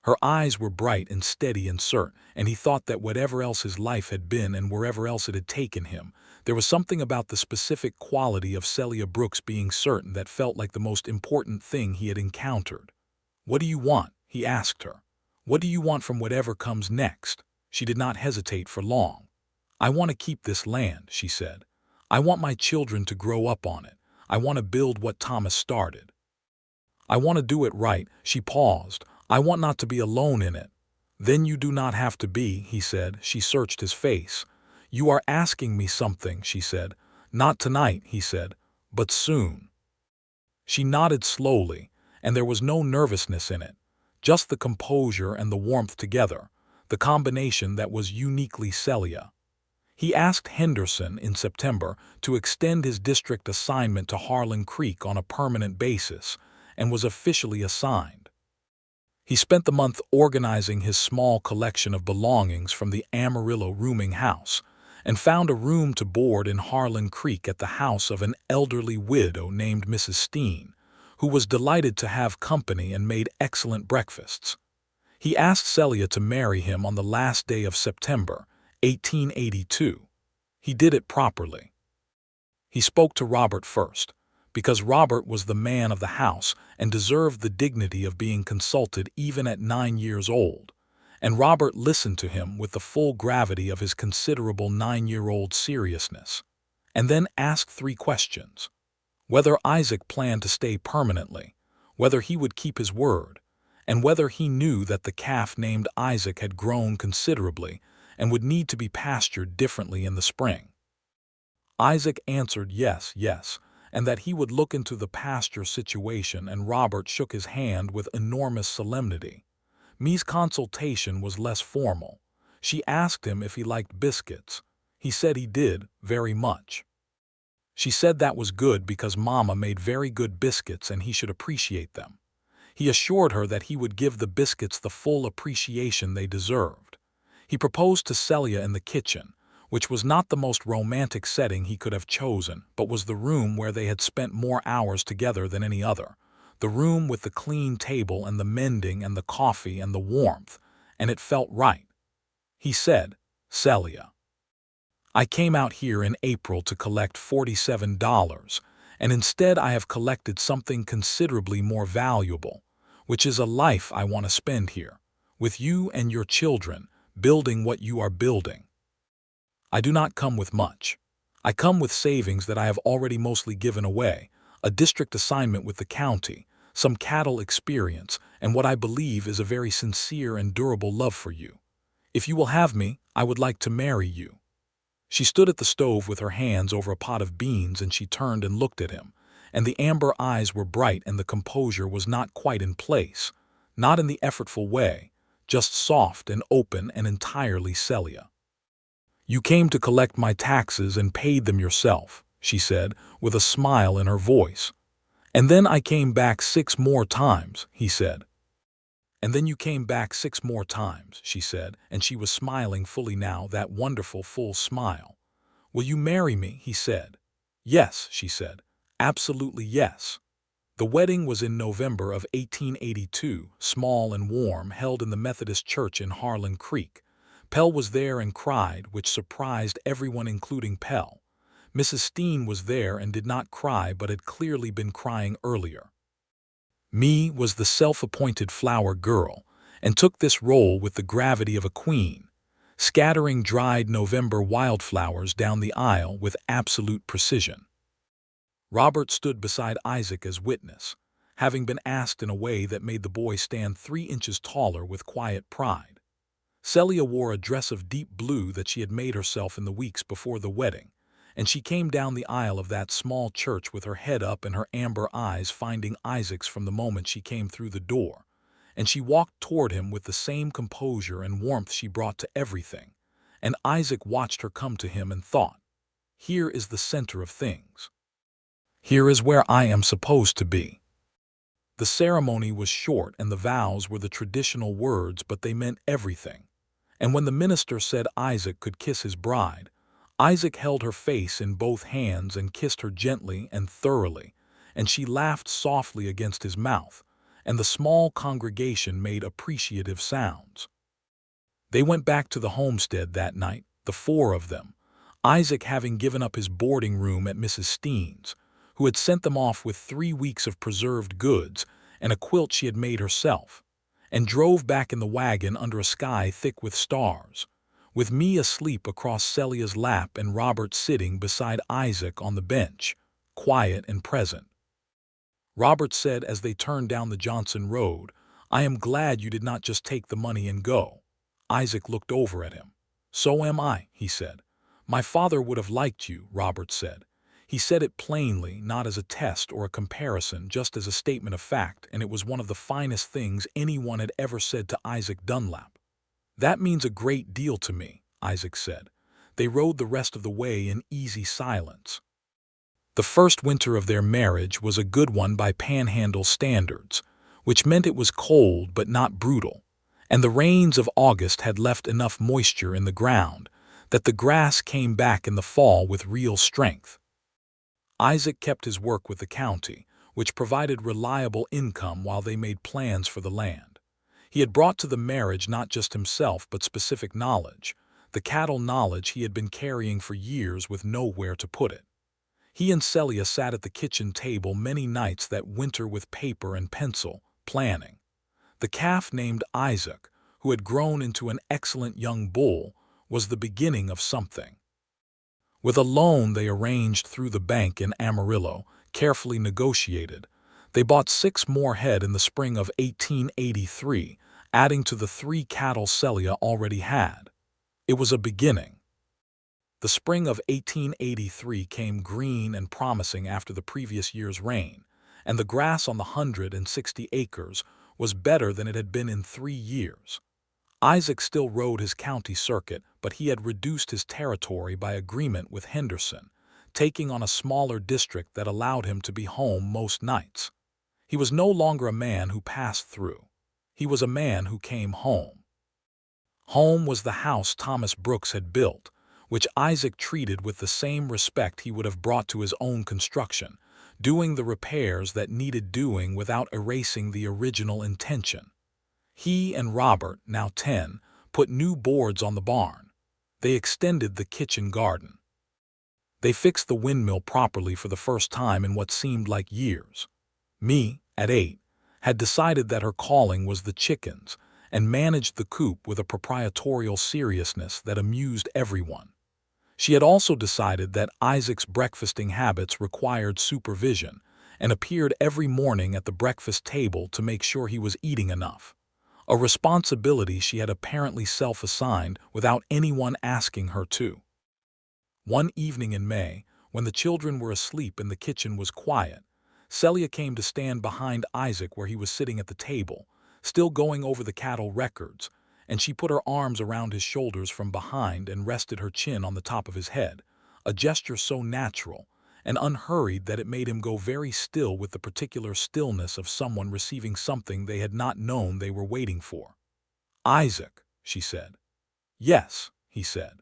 Her eyes were bright and steady and certain, and he thought that whatever else his life had been and wherever else it had taken him, there was something about the specific quality of Celia Brooks being certain that felt like the most important thing he had encountered. "What do you want?" he asked her. "What do you want from whatever comes next?" She did not hesitate for long. "I want to keep this land," she said. "I want my children to grow up on it. I want to build what Thomas started. I want to do it right." She paused. "I want not to be alone in it." "Then you do not have to be," he said. She searched his face. "You are asking me something," she said. "Not tonight," he said, "but soon." She nodded slowly, and there was no nervousness in it, just the composure and the warmth together, the combination that was uniquely Celia. He asked Henderson in September to extend his district assignment to Harlan Creek on a permanent basis and was officially assigned. He spent the month organizing his small collection of belongings from the Amarillo rooming house and found a room to board in Harlan Creek at the house of an elderly widow named Mrs. Steen, who was delighted to have company and made excellent breakfasts. He asked Celia to marry him on the last day of September, 1882. He did it properly. He spoke to Robert first, because Robert was the man of the house and deserved the dignity of being consulted even at 9 years old, and Robert listened to him with the full gravity of his considerable 9-year-old seriousness, and then asked 3 questions: whether Isaac planned to stay permanently, whether he would keep his word, and whether he knew that the calf named Isaac had grown considerably and would need to be pastured differently in the spring. Isaac answered yes, and that he would look into the pasture situation, and Robert shook his hand with enormous solemnity. Me's consultation was less formal. She asked him if he liked biscuits. He said he did, very much. She said that was good because Mama made very good biscuits and he should appreciate them. He assured her that he would give the biscuits the full appreciation they deserved. He proposed to Celia in the kitchen, which was not the most romantic setting he could have chosen, but was the room where they had spent more hours together than any other, the room with the clean table and the mending and the coffee and the warmth, and it felt right. He said, "Celia, I came out here in April to collect $47, and instead I have collected something considerably more valuable, which is a life I want to spend here, with you and your children, building what you are building. I do not come with much. I come with savings that I have already mostly given away, a district assignment with the county, some cattle experience, and what I believe is a very sincere and durable love for you. If you will have me, I would like to marry you." She stood at the stove with her hands over a pot of beans, and she turned and looked at him, and the amber eyes were bright and the composure was not quite in place, not in the effortful way, just soft and open and entirely Celia. "You came to collect my taxes and paid them yourself," she said, with a smile in her voice. "And then I came back 6 more times," he said. "And then you came back 6 more times," she said, and she was smiling fully now, that wonderful full smile. "Will you marry me?" he said. "Yes," she said. "Absolutely yes." The wedding was in November of 1882, small and warm, held in the Methodist Church in Harlan Creek. Pell was there and cried, which surprised everyone including Pell. Mrs. Steen was there and did not cry but had clearly been crying earlier. Me was the self-appointed flower girl, and took this role with the gravity of a queen, scattering dried November wildflowers down the aisle with absolute precision. Robert stood beside Isaac as witness, having been asked in a way that made the boy stand 3 inches taller with quiet pride. Celia wore a dress of deep blue that she had made herself in the weeks before the wedding, and she came down the aisle of that small church with her head up and her amber eyes finding Isaac's from the moment she came through the door, and she walked toward him with the same composure and warmth she brought to everything, and Isaac watched her come to him and thought, "Here is the center of things. Here is where I am supposed to be." The ceremony was short and the vows were the traditional words, but they meant everything. And when the minister said Isaac could kiss his bride, Isaac held her face in both hands and kissed her gently and thoroughly, and she laughed softly against his mouth, and the small congregation made appreciative sounds. They went back to the homestead that night, the 4 of them, Isaac having given up his boarding room at Mrs. Steen's, who had sent them off with 3 weeks of preserved goods and a quilt she had made herself, and drove back in the wagon under a sky thick with stars, with me asleep across Celia's lap and Robert sitting beside Isaac on the bench, quiet and present. Robert said as they turned down the Johnson Road, "I am glad you did not just take the money and go." Isaac looked over at him. "So am I," he said. "My father would have liked you," Robert said. He said it plainly, not as a test or a comparison, just as a statement of fact, and it was one of the finest things anyone had ever said to Isaac Dunlap. "That means a great deal to me," Isaac said. They rode the rest of the way in easy silence. The first winter of their marriage was a good one by Panhandle standards, which meant it was cold but not brutal, and the rains of August had left enough moisture in the ground that the grass came back in the fall with real strength. Isaac kept his work with the county, which provided reliable income while they made plans for the land. He had brought to the marriage not just himself but specific knowledge, the cattle knowledge he had been carrying for years with nowhere to put it. He and Celia sat at the kitchen table many nights that winter with paper and pencil, planning. The calf named Isaac, who had grown into an excellent young bull, was the beginning of something. With a loan they arranged through the bank in Amarillo, carefully negotiated, they bought 6 more head in the spring of 1883, adding to the 3 cattle Celia already had. It was a beginning. The spring of 1883 came green and promising after the previous year's rain, and the grass on the 160 acres was better than it had been in 3 years. Isaac still rode his county circuit, but he had reduced his territory by agreement with Henderson, taking on a smaller district that allowed him to be home most nights. He was no longer a man who passed through. He was a man who came home. Home was the house Thomas Brooks had built, which Isaac treated with the same respect he would have brought to his own construction, doing the repairs that needed doing without erasing the original intention. He and Robert, now 10, put new boards on the barn. They extended the kitchen garden. They fixed the windmill properly for the first time in what seemed like years. Me, at 8, had decided that her calling was the chickens and managed the coop with a proprietorial seriousness that amused everyone. She had also decided that Isaac's breakfasting habits required supervision and appeared every morning at the breakfast table to make sure he was eating enough, a responsibility she had apparently self-assigned without anyone asking her to. One evening in May, when the children were asleep and the kitchen was quiet, Celia came to stand behind Isaac where he was sitting at the table, still going over the cattle records, and she put her arms around his shoulders from behind and rested her chin on the top of his head, a gesture so natural and unhurried that it made him go very still with the particular stillness of someone receiving something they had not known they were waiting for. "Isaac," she said. "Yes," he said.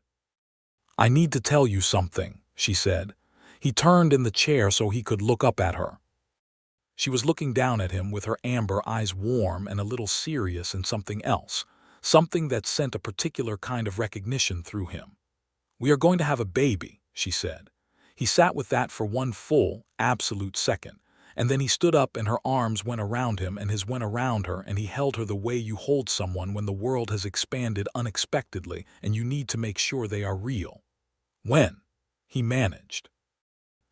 "I need to tell you something," she said. He turned in the chair so he could look up at her. She was looking down at him with her amber eyes warm and a little serious in something else, something that sent a particular kind of recognition through him. "We are going to have a baby," she said. He sat with that for one full, absolute second, and then he stood up and her arms went around him and his went around her and he held her the way you hold someone when the world has expanded unexpectedly and you need to make sure they are real. "When?" he managed.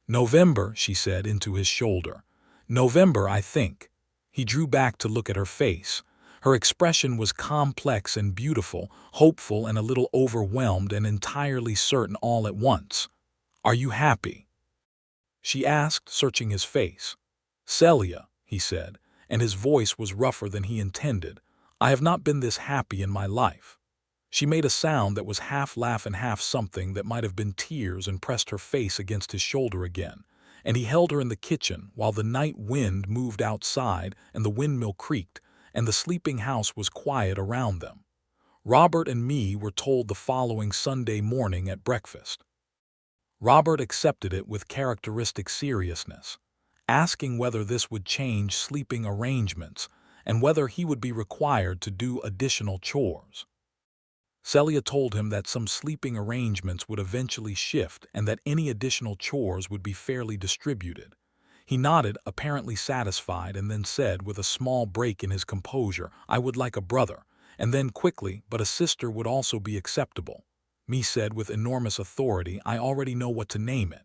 "November," she said into his shoulder. "November, I think." He drew back to look at her face. Her expression was complex and beautiful, hopeful and a little overwhelmed and entirely certain all at once. "Are you happy?" she asked, searching his face. "Celia," he said, and his voice was rougher than he intended, "I have not been this happy in my life." She made a sound that was half laugh and half something that might have been tears and pressed her face against his shoulder again, and he held her in the kitchen while the night wind moved outside and the windmill creaked, and the sleeping house was quiet around them. Robert and me were told the following Sunday morning at breakfast. Robert accepted it with characteristic seriousness, asking whether this would change sleeping arrangements and whether he would be required to do additional chores. Celia told him that some sleeping arrangements would eventually shift and that any additional chores would be fairly distributed. He nodded, apparently satisfied, and then said, with a small break in his composure, "I would like a brother," and then quickly, "but a sister would also be acceptable." Me said with enormous authority, "I already know what to name it."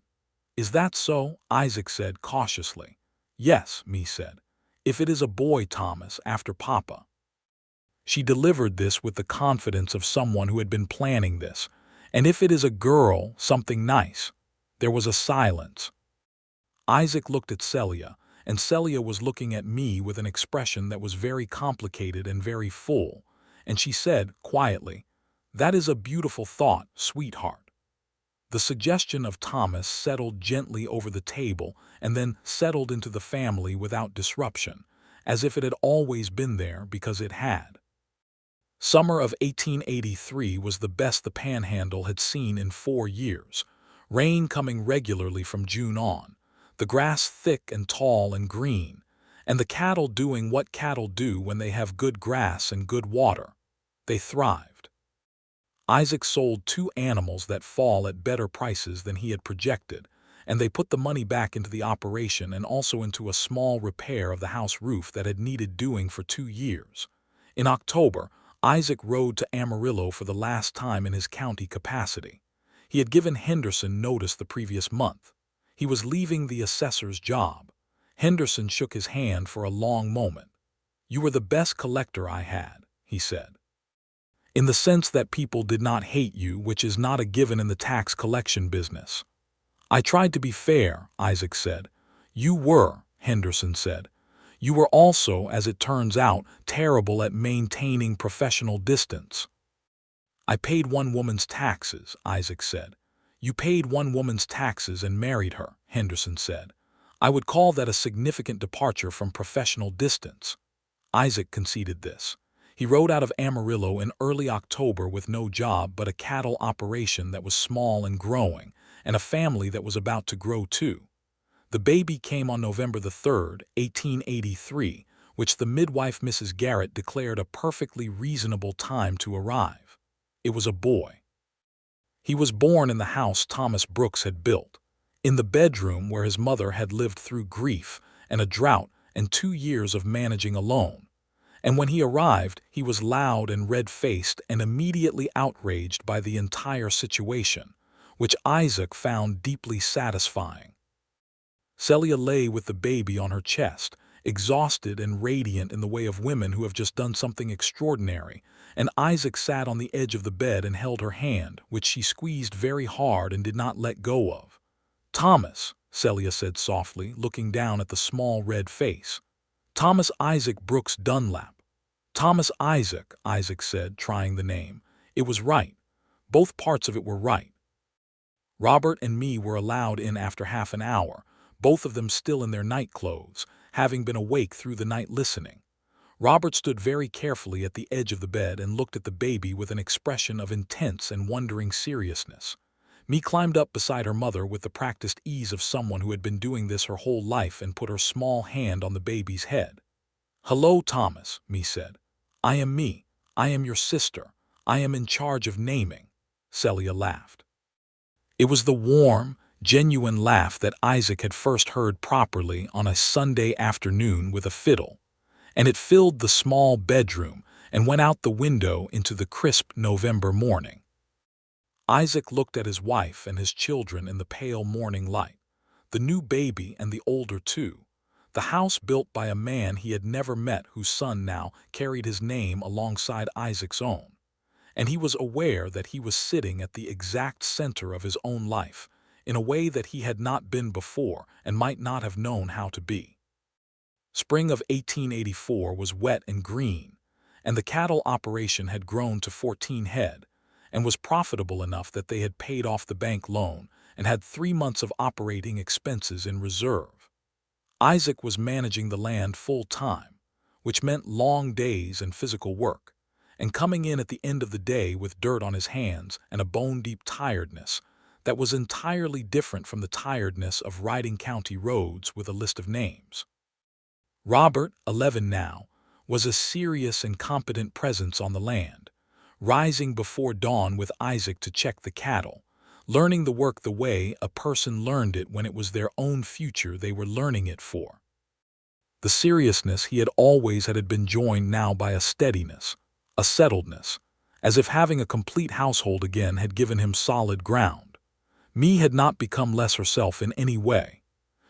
"Is that so?" Isaac said cautiously. "Yes," Me said. "If it is a boy, Thomas, after Papa." She delivered this with the confidence of someone who had been planning this. "And if it is a girl, something nice." There was a silence. Isaac looked at Celia, and Celia was looking at me with an expression that was very complicated and very full, and she said, quietly, "That is a beautiful thought, sweetheart." The suggestion of Thomas settled gently over the table and then settled into the family without disruption, as if it had always been there because it had. Summer of 1883 was the best the Panhandle had seen in 4 years, rain coming regularly from June on, the grass thick and tall and green, and the cattle doing what cattle do when they have good grass and good water. They thrived. Isaac sold 2 animals that fall at better prices than he had projected, and they put the money back into the operation and also into a small repair of the house roof that had needed doing for 2 years. In October, Isaac rode to Amarillo for the last time in his county capacity. He had given Henderson notice the previous month. He was leaving the assessor's job. Henderson shook his hand for a long moment. "You were the best collector I had," he said. "In the sense that people did not hate you, which is not a given in the tax collection business." "I tried to be fair," Isaac said. "You were," Henderson said. "You were also, as it turns out, terrible at maintaining professional distance." "I paid one woman's taxes," Isaac said. "You paid one woman's taxes and married her," Henderson said. "I would call that a significant departure from professional distance." Isaac conceded this. He rode out of Amarillo in early October with no job but a cattle operation that was small and growing, and a family that was about to grow too. The baby came on November the 3rd, 1883, which the midwife Mrs. Garrett declared a perfectly reasonable time to arrive. It was a boy. He was born in the house Thomas Brooks had built, in the bedroom where his mother had lived through grief and a drought and 2 years of managing alone. And when he arrived, he was loud and red-faced and immediately outraged by the entire situation, which Isaac found deeply satisfying. Celia lay with the baby on her chest, exhausted and radiant in the way of women who have just done something extraordinary, and Isaac sat on the edge of the bed and held her hand, which she squeezed very hard and did not let go of. "Thomas," Celia said softly, looking down at the small red face. "Thomas Isaac Brooks Dunlap." "Thomas Isaac," Isaac said, trying the name. It was right. Both parts of it were right. Robert and me were allowed in after half an hour, both of them still in their night clothes, having been awake through the night listening. Robert stood very carefully at the edge of the bed and looked at the baby with an expression of intense and wondering seriousness. Me climbed up beside her mother with the practiced ease of someone who had been doing this her whole life and put her small hand on the baby's head. "Hello, Thomas," me said. "I am me. I am your sister. I am in charge of naming." Celia laughed. It was the warm, genuine laugh that Isaac had first heard properly on a Sunday afternoon with a fiddle, and it filled the small bedroom and went out the window into the crisp November morning. Isaac looked at his wife and his children in the pale morning light, the new baby and the older too, the house built by a man he had never met whose son now carried his name alongside Isaac's own, and he was aware that he was sitting at the exact center of his own life, in a way that he had not been before and might not have known how to be. Spring of 1884 was wet and green, and the cattle operation had grown to 14 head, and was profitable enough that they had paid off the bank loan and had 3 months of operating expenses in reserve. Isaac was managing the land full-time, which meant long days and physical work, and coming in at the end of the day with dirt on his hands and a bone-deep tiredness that was entirely different from the tiredness of riding county roads with a list of names. Robert, 11 now, was a serious and competent presence on the land, rising before dawn with Isaac to check the cattle, learning the work the way a person learned it when it was their own future they were learning it for. The seriousness he had always had been joined now by a steadiness, a settledness, as if having a complete household again had given him solid ground. Me had not become less herself in any way.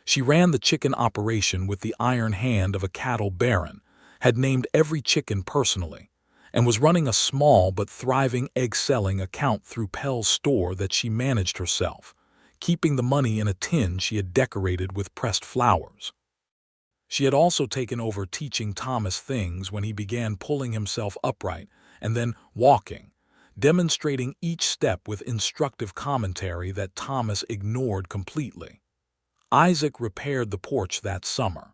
She ran the chicken operation with the iron hand of a cattle baron, had named every chicken personally, and was running a small but thriving egg-selling account through Pell's store that she managed herself, keeping the money in a tin she had decorated with pressed flowers. She had also taken over teaching Thomas things when he began pulling himself upright and then walking, demonstrating each step with instructive commentary that Thomas ignored completely. Isaac repaired the porch that summer.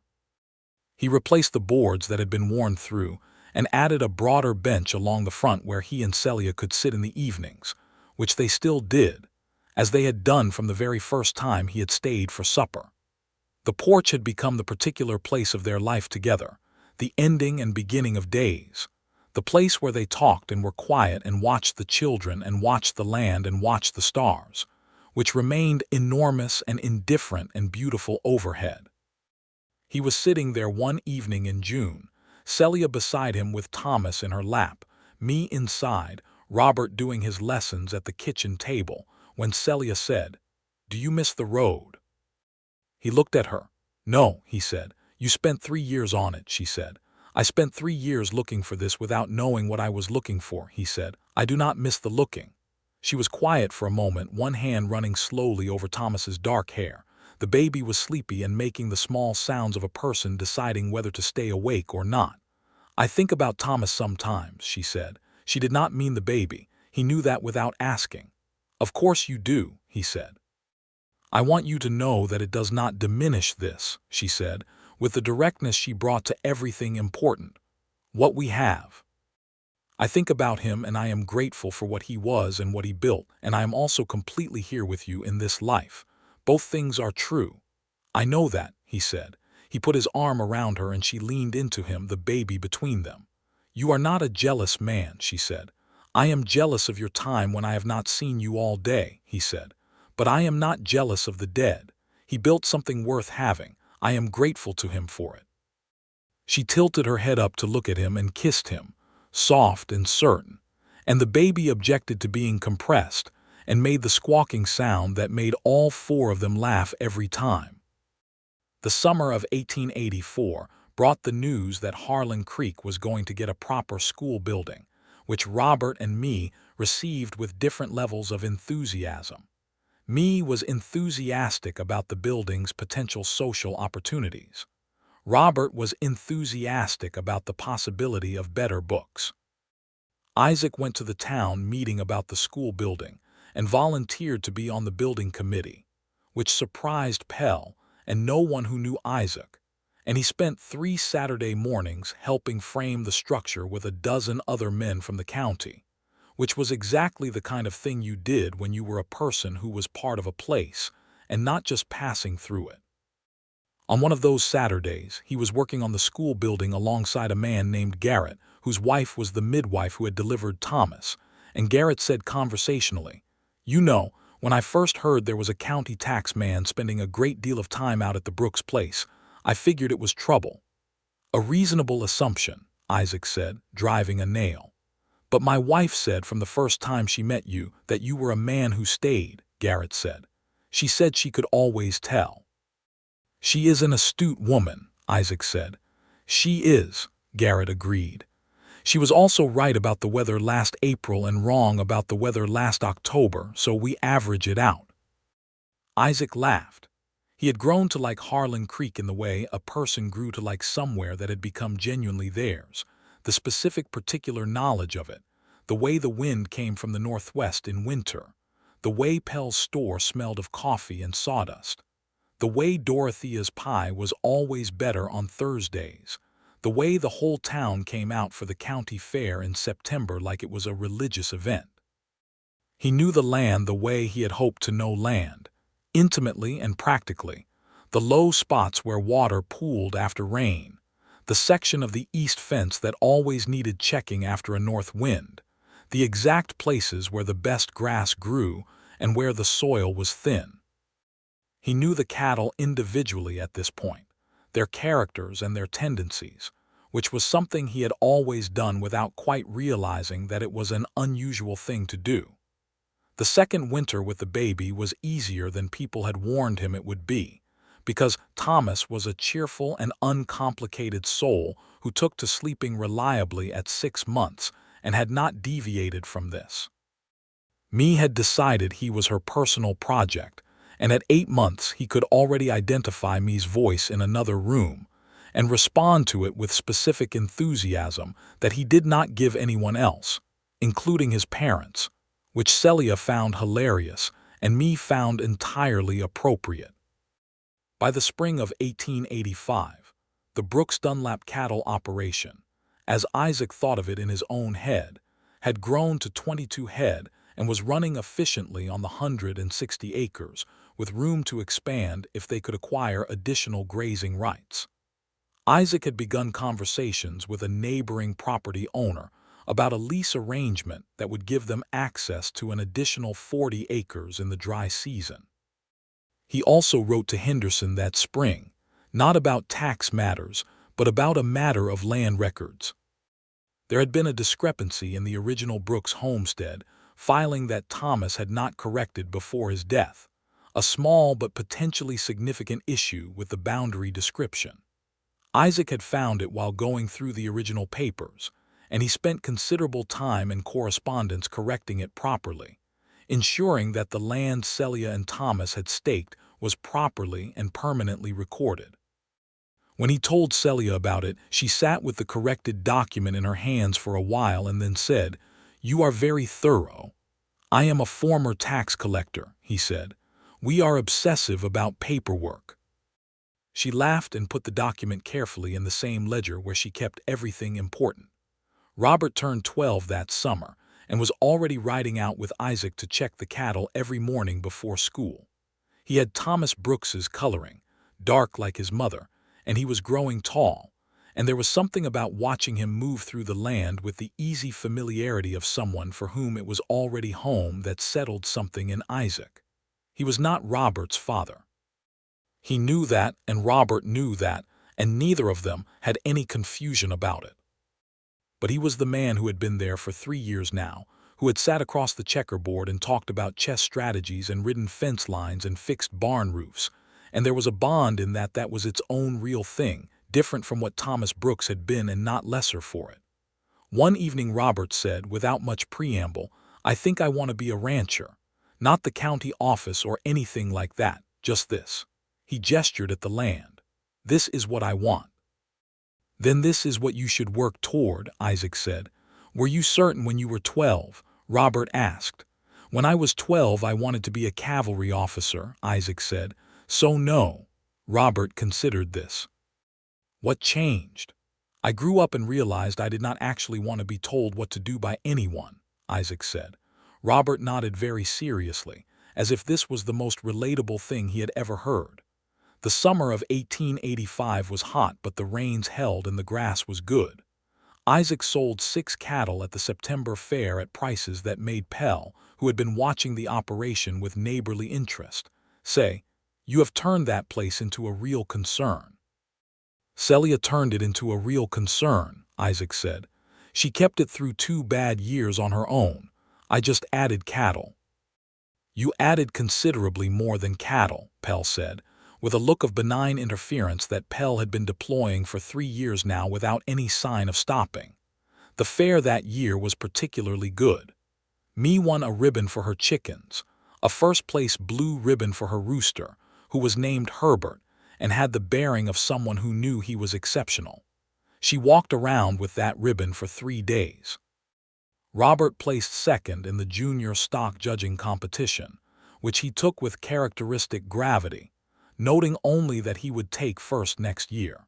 He replaced the boards that had been worn through and added a broader bench along the front where he and Celia could sit in the evenings, which they still did, as they had done from the very first time he had stayed for supper. The porch had become the particular place of their life together, the ending and beginning of days, the place where they talked and were quiet and watched the children and watched the land and watched the stars, which remained enormous and indifferent and beautiful overhead. He was sitting there one evening in June, Celia beside him with Thomas in her lap, me inside, Robert doing his lessons at the kitchen table, when Celia said, "Do you miss the road?" He looked at her. "No," he said. "You spent 3 years on it," she said. "I spent 3 years looking for this without knowing what I was looking for," he said. "I do not miss the looking." She was quiet for a moment, one hand running slowly over Thomas's dark hair. The baby was sleepy and making the small sounds of a person deciding whether to stay awake or not. "I think about Thomas sometimes," she said. She did not mean the baby. He knew that without asking. "Of course you do," he said. "I want you to know that it does not diminish this," she said, with the directness she brought to everything important. "What we have. I think about him and I am grateful for what he was and what he built, and I am also completely here with you in this life. Both things are true." "I know that," he said. He put his arm around her and she leaned into him, the baby between them. "You are not a jealous man," she said. "I am jealous of your time when I have not seen you all day," he said. "But I am not jealous of the dead. He built something worth having. I am grateful to him for it." She tilted her head up to look at him and kissed him, soft and certain, and the baby objected to being compressed and made the squawking sound that made all 4 of them laugh every time. The summer of 1884 brought the news that Harlan Creek was going to get a proper school building, which Robert and me received with different levels of enthusiasm. Me was enthusiastic about the building's potential social opportunities. Robert was enthusiastic about the possibility of better books. Isaac went to the town meeting about the school building and volunteered to be on the building committee, which surprised Pell and no one who knew Isaac, and he spent 3 Saturday mornings helping frame the structure with a dozen other men from the county, which was exactly the kind of thing you did when you were a person who was part of a place and not just passing through it. On one of those Saturdays, he was working on the school building alongside a man named Garrett, whose wife was the midwife who had delivered Thomas, and Garrett said conversationally, "You know, when I first heard there was a county tax man spending a great deal of time out at the Brooks place, I figured it was trouble." "A reasonable assumption," Isaac said, driving a nail. "But my wife said from the first time she met you that you were a man who stayed," Garrett said. "She said she could always tell." "She is an astute woman," Isaac said. "She is," Garrett agreed. "She was also right about the weather last April and wrong about the weather last October, so we average it out." Isaac laughed. He had grown to like Harlan Creek in the way a person grew to like somewhere that had become genuinely theirs, the specific particular knowledge of it, the way the wind came from the northwest in winter, the way Pell's store smelled of coffee and sawdust, the way Dorothea's pie was always better on Thursdays, the way the whole town came out for the county fair in September like it was a religious event. He knew the land the way he had hoped to know land, intimately and practically, the low spots where water pooled after rain, the section of the east fence that always needed checking after a north wind, the exact places where the best grass grew and where the soil was thin. He knew the cattle individually at this point, their characters and their tendencies, which was something he had always done without quite realizing that it was an unusual thing to do. The second winter with the baby was easier than people had warned him it would be, because Thomas was a cheerful and uncomplicated soul who took to sleeping reliably at 6 months and had not deviated from this. Me had decided he was her personal project, and at 8 months he could already identify me's voice in another room, and respond to it with specific enthusiasm that he did not give anyone else, including his parents, which Celia found hilarious and me found entirely appropriate. By the spring of 1885, the Brooks Dunlap cattle operation, as Isaac thought of it in his own head, had grown to 22 head and was running efficiently on the 160 acres, with room to expand if they could acquire additional grazing rights. Isaac had begun conversations with a neighboring property owner about a lease arrangement that would give them access to an additional 40 acres in the dry season. He also wrote to Henderson that spring, not about tax matters, but about a matter of land records. There had been a discrepancy in the original Brooks homestead filing that Thomas had not corrected before his death, a small but potentially significant issue with the boundary description. Isaac had found it while going through the original papers, and he spent considerable time and correspondence correcting it properly, ensuring that the land Celia and Thomas had staked was properly and permanently recorded. When he told Celia about it, she sat with the corrected document in her hands for a while and then said, "You are very thorough." "I am a former tax collector," he said. "We are obsessive about paperwork." She laughed and put the document carefully in the same ledger where she kept everything important. Robert turned 12 that summer and was already riding out with Isaac to check the cattle every morning before school. He had Thomas Brooks's coloring, dark like his mother, and he was growing tall, and there was something about watching him move through the land with the easy familiarity of someone for whom it was already home that settled something in Isaac. He was not Robert's father. He knew that, and Robert knew that, and neither of them had any confusion about it. But he was the man who had been there for 3 years now, who had sat across the checkerboard and talked about chess strategies and ridden fence lines and fixed barn roofs, and there was a bond in that was its own real thing, different from what Thomas Brooks had been and not lesser for it. One evening Robert said, without much preamble, "I think I want to be a rancher. Not the county office or anything like that, just this." He gestured at the land. "This is what I want." "Then this is what you should work toward," Isaac said. "Were you certain when you were 12? Robert asked. "When I was 12, I wanted to be a cavalry officer," Isaac said. "So no." Robert considered this. "What changed?" "I grew up and realized I did not actually want to be told what to do by anyone," Isaac said. Robert nodded very seriously, as if this was the most relatable thing he had ever heard. The summer of 1885 was hot, but the rains held and the grass was good. Isaac sold 6 cattle at the September fair at prices that made Pell, who had been watching the operation with neighborly interest, say, "You have turned that place into a real concern." "Celia turned it into a real concern," Isaac said. "She kept it through 2 bad years on her own. I just added cattle." "You added considerably more than cattle," Pell said, with a look of benign interference that Pell had been deploying for 3 years now without any sign of stopping. "The fair that year was particularly good. Me won a ribbon for her chickens, a first-place blue ribbon for her rooster, who was named Herbert and had the bearing of someone who knew he was exceptional. She walked around with that ribbon for 3 days. Robert placed second in the junior stock judging competition, which he took with characteristic gravity, noting only that he would take first next year.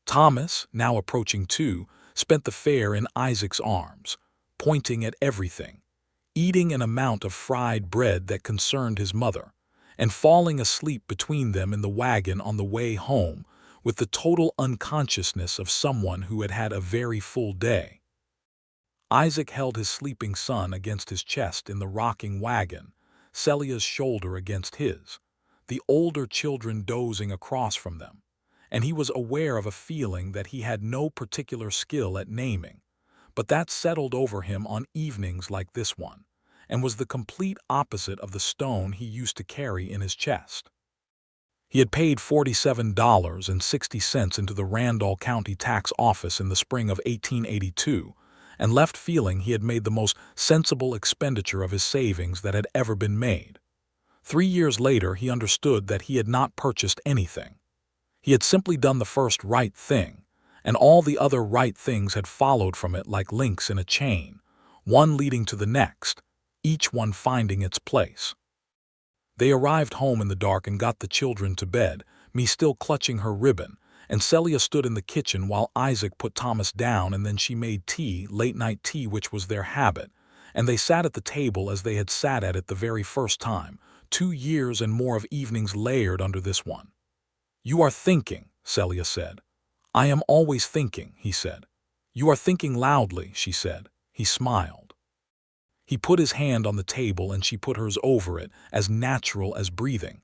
Thomas, now approaching 2, spent the fair in Isaac's arms, pointing at everything, eating an amount of fried bread that concerned his mother, and falling asleep between them in the wagon on the way home with the total unconsciousness of someone who had had a very full day. Isaac held his sleeping son against his chest in the rocking wagon, Celia's shoulder against his, the older children dozing across from them, and he was aware of a feeling that he had no particular skill at naming, but that settled over him on evenings like this one, and was the complete opposite of the stone he used to carry in his chest. He had paid $47.60 into the Randall County Tax Office in the spring of 1882, and left feeling he had made the most sensible expenditure of his savings that had ever been made. 3 years later he understood that he had not purchased anything. He had simply done the first right thing, and all the other right things had followed from it like links in a chain, one leading to the next, each one finding its place. They arrived home in the dark and got the children to bed, me still clutching her ribbon, and Celia stood in the kitchen while Isaac put Thomas down, and then she made tea, late-night tea, which was their habit, and they sat at the table as they had sat at it the very first time, 2 years and more of evenings layered under this one. "You are thinking," Celia said. "I am always thinking," he said. "You are thinking loudly," she said. He smiled. He put his hand on the table and she put hers over it, as natural as breathing.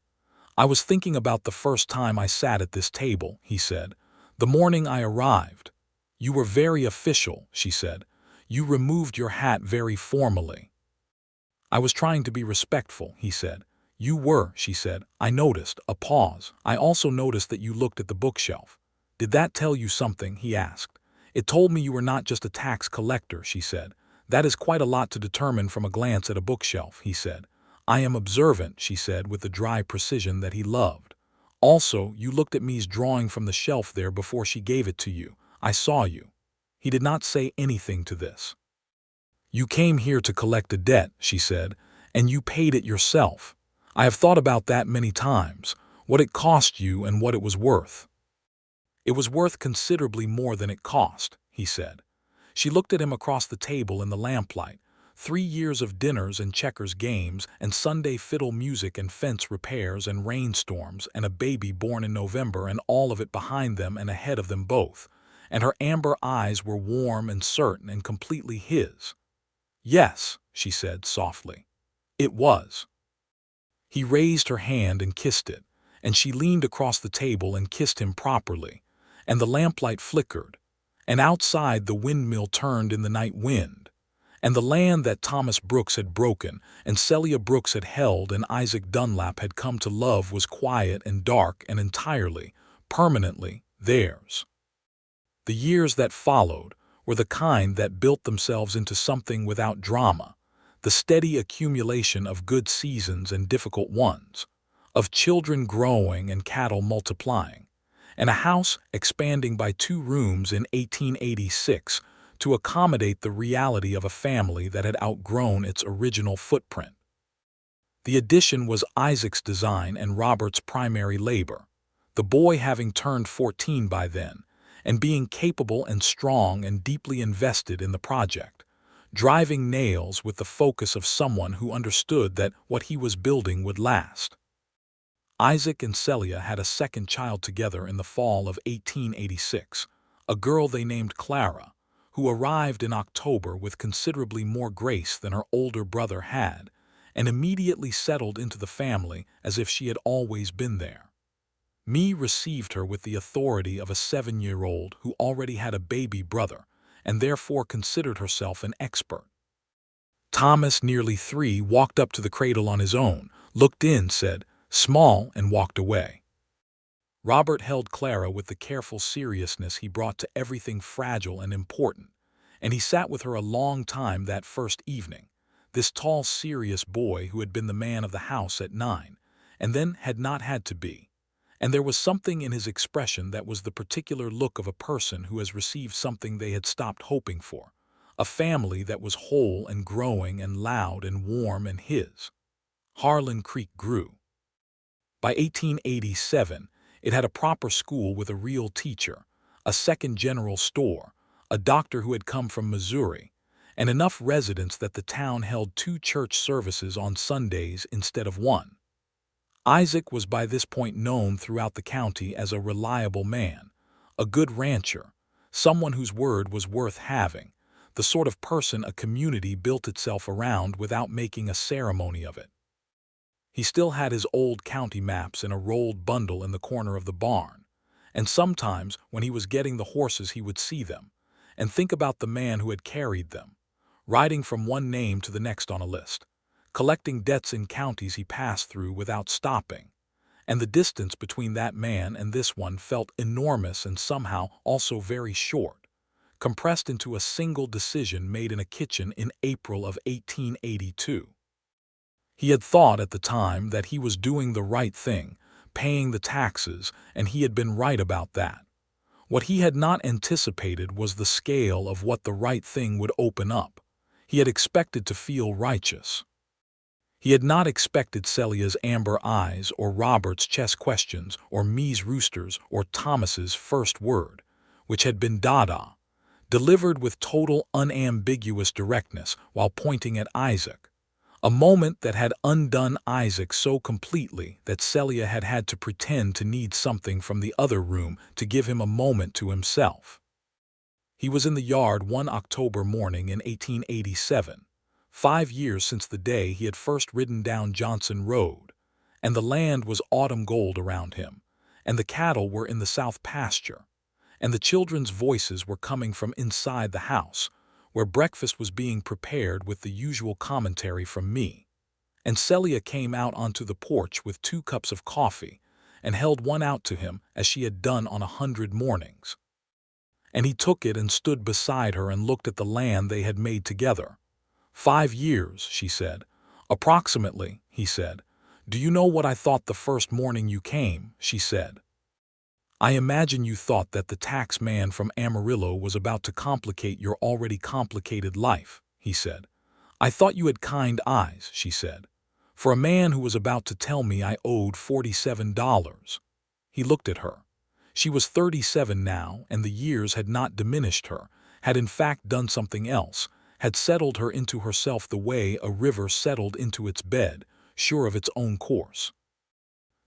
"I was thinking about the first time I sat at this table," he said. "The morning I arrived. You were very official," she said. "You removed your hat very formally." "I was trying to be respectful," he said. "You were," she said. "I noticed." A pause. "I also noticed that you looked at the bookshelf." "Did that tell you something?" he asked. "It told me you were not just a tax collector," she said. "That is quite a lot to determine from a glance at a bookshelf," he said. "I am observant," she said with the dry precision that he loved. "Also, you looked at me's drawing from the shelf there before she gave it to you. I saw you." He did not say anything to this. "You came here to collect a debt," she said, "and you paid it yourself. I have thought about that many times, what it cost you and what it was worth." "It was worth considerably more than it cost," he said. She looked at him across the table in the lamplight. 3 years of dinners and checkers games and Sunday fiddle music and fence repairs and rainstorms and a baby born in November, and all of it behind them and ahead of them both. And her amber eyes were warm and certain and completely his. "Yes," she said softly. "It was." He raised her hand and kissed it, and she leaned across the table and kissed him properly, and the lamplight flickered, and outside the windmill turned in the night wind, and the land that Thomas Brooks had broken and Celia Brooks had held and Isaac Dunlap had come to love was quiet and dark and entirely, permanently theirs. The years that followed were the kind that built themselves into something without drama, the steady accumulation of good seasons and difficult ones, of children growing and cattle multiplying, and a house expanding by 2 rooms in 1886 to accommodate the reality of a family that had outgrown its original footprint. The addition was Isaac's design and Robert's primary labor, the boy having turned 14 by then, and being capable and strong and deeply invested in the project, driving nails with the focus of someone who understood that what he was building would last. Isaac and Celia had a second child together in the fall of 1886, a girl they named Clara, who arrived in October with considerably more grace than her older brother had, and immediately settled into the family as if she had always been there. Me received her with the authority of a 7-year-old who already had a baby brother, and therefore considered herself an expert. Thomas, nearly 3, walked up to the cradle on his own, looked in, said, "Small," and walked away. Robert held Clara with the careful seriousness he brought to everything fragile and important, and he sat with her a long time that first evening, this tall, serious boy who had been the man of the house at 9, and then had not had to be. And there was something in his expression that was the particular look of a person who has received something they had stopped hoping for, a family that was whole and growing and loud and warm and his. Harlan Creek grew. By 1887, it had a proper school with a real teacher, a second general store, a doctor who had come from Missouri, and enough residents that the town held 2 church services on Sundays instead of 1. Isaac was by this point known throughout the county as a reliable man, a good rancher, someone whose word was worth having, the sort of person a community built itself around without making a ceremony of it. He still had his old county maps in a rolled bundle in the corner of the barn, and sometimes when he was getting the horses he would see them, and think about the man who had carried them, riding from one name to the next on a list, collecting debts in counties he passed through without stopping, and the distance between that man and this one felt enormous and somehow also very short, compressed into a single decision made in a kitchen in April of 1882. He had thought at the time that he was doing the right thing, paying the taxes, and he had been right about that. What he had not anticipated was the scale of what the right thing would open up. He had expected to feel righteous. He had not expected Celia's amber eyes, or Robert's chess questions, or Me's roosters, or Thomas's first word, which had been Dada, delivered with total unambiguous directness while pointing at Isaac. A moment that had undone Isaac so completely that Celia had had to pretend to need something from the other room to give him a moment to himself. He was in the yard one October morning in 1887, 5 years since the day he had first ridden down Johnson Road, and the land was autumn gold around him, and the cattle were in the south pasture, and the children's voices were coming from inside the house, where breakfast was being prepared with the usual commentary from me. And Celia came out onto the porch with 2 cups of coffee and held one out to him as she had done on 100 mornings. And he took it and stood beside her and looked at the land they had made together. 5 years, she said. Approximately, he said. Do you know what I thought the first morning you came? She said. I imagine you thought that the tax man from Amarillo was about to complicate your already complicated life, he said. I thought you had kind eyes, she said, for a man who was about to tell me I owed $47. He looked at her. She was 37 now, and the years had not diminished her, had in fact done something else, had settled her into herself the way a river settled into its bed, sure of its own course.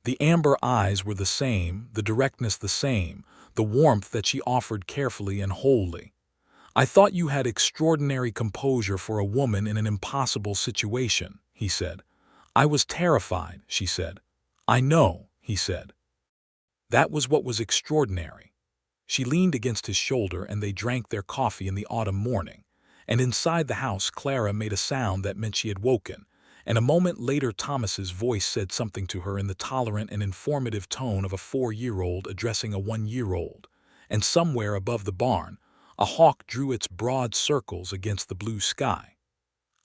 The amber eyes were the same, the directness the same, the warmth that she offered carefully and wholly. I thought you had extraordinary composure for a woman in an impossible situation, he said. I was terrified, she said. I know, he said. That was what was extraordinary. She leaned against his shoulder and they drank their coffee in the autumn morning, and inside the house Clara made a sound that meant she had woken, and a moment later Thomas's voice said something to her in the tolerant and informative tone of a 4-year-old addressing a 1-year-old, and somewhere above the barn, a hawk drew its broad circles against the blue sky.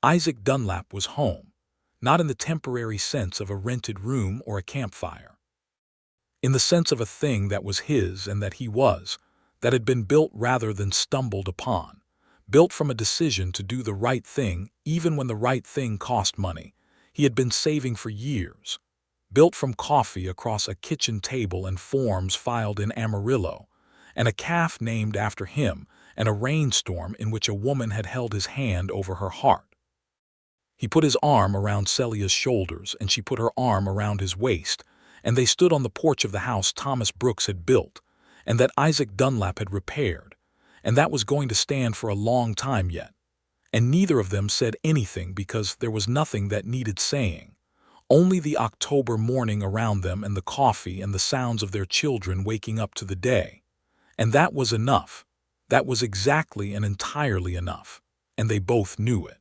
Isaac Dunlap was home, not in the temporary sense of a rented room or a campfire. In the sense of a thing that was his and that he was, that had been built rather than stumbled upon. Built from a decision to do the right thing even when the right thing cost money. He had been saving for years. Built from coffee across a kitchen table and forms filed in Amarillo, and a calf named after him, and a rainstorm in which a woman had held his hand over her heart. He put his arm around Celia's shoulders and she put her arm around his waist, and they stood on the porch of the house Thomas Brooks had built, and that Isaac Dunlap had repaired, and that was going to stand for a long time yet. And neither of them said anything because there was nothing that needed saying. Only the October morning around them and the coffee and the sounds of their children waking up to the day. And that was enough. That was exactly and entirely enough. And they both knew it.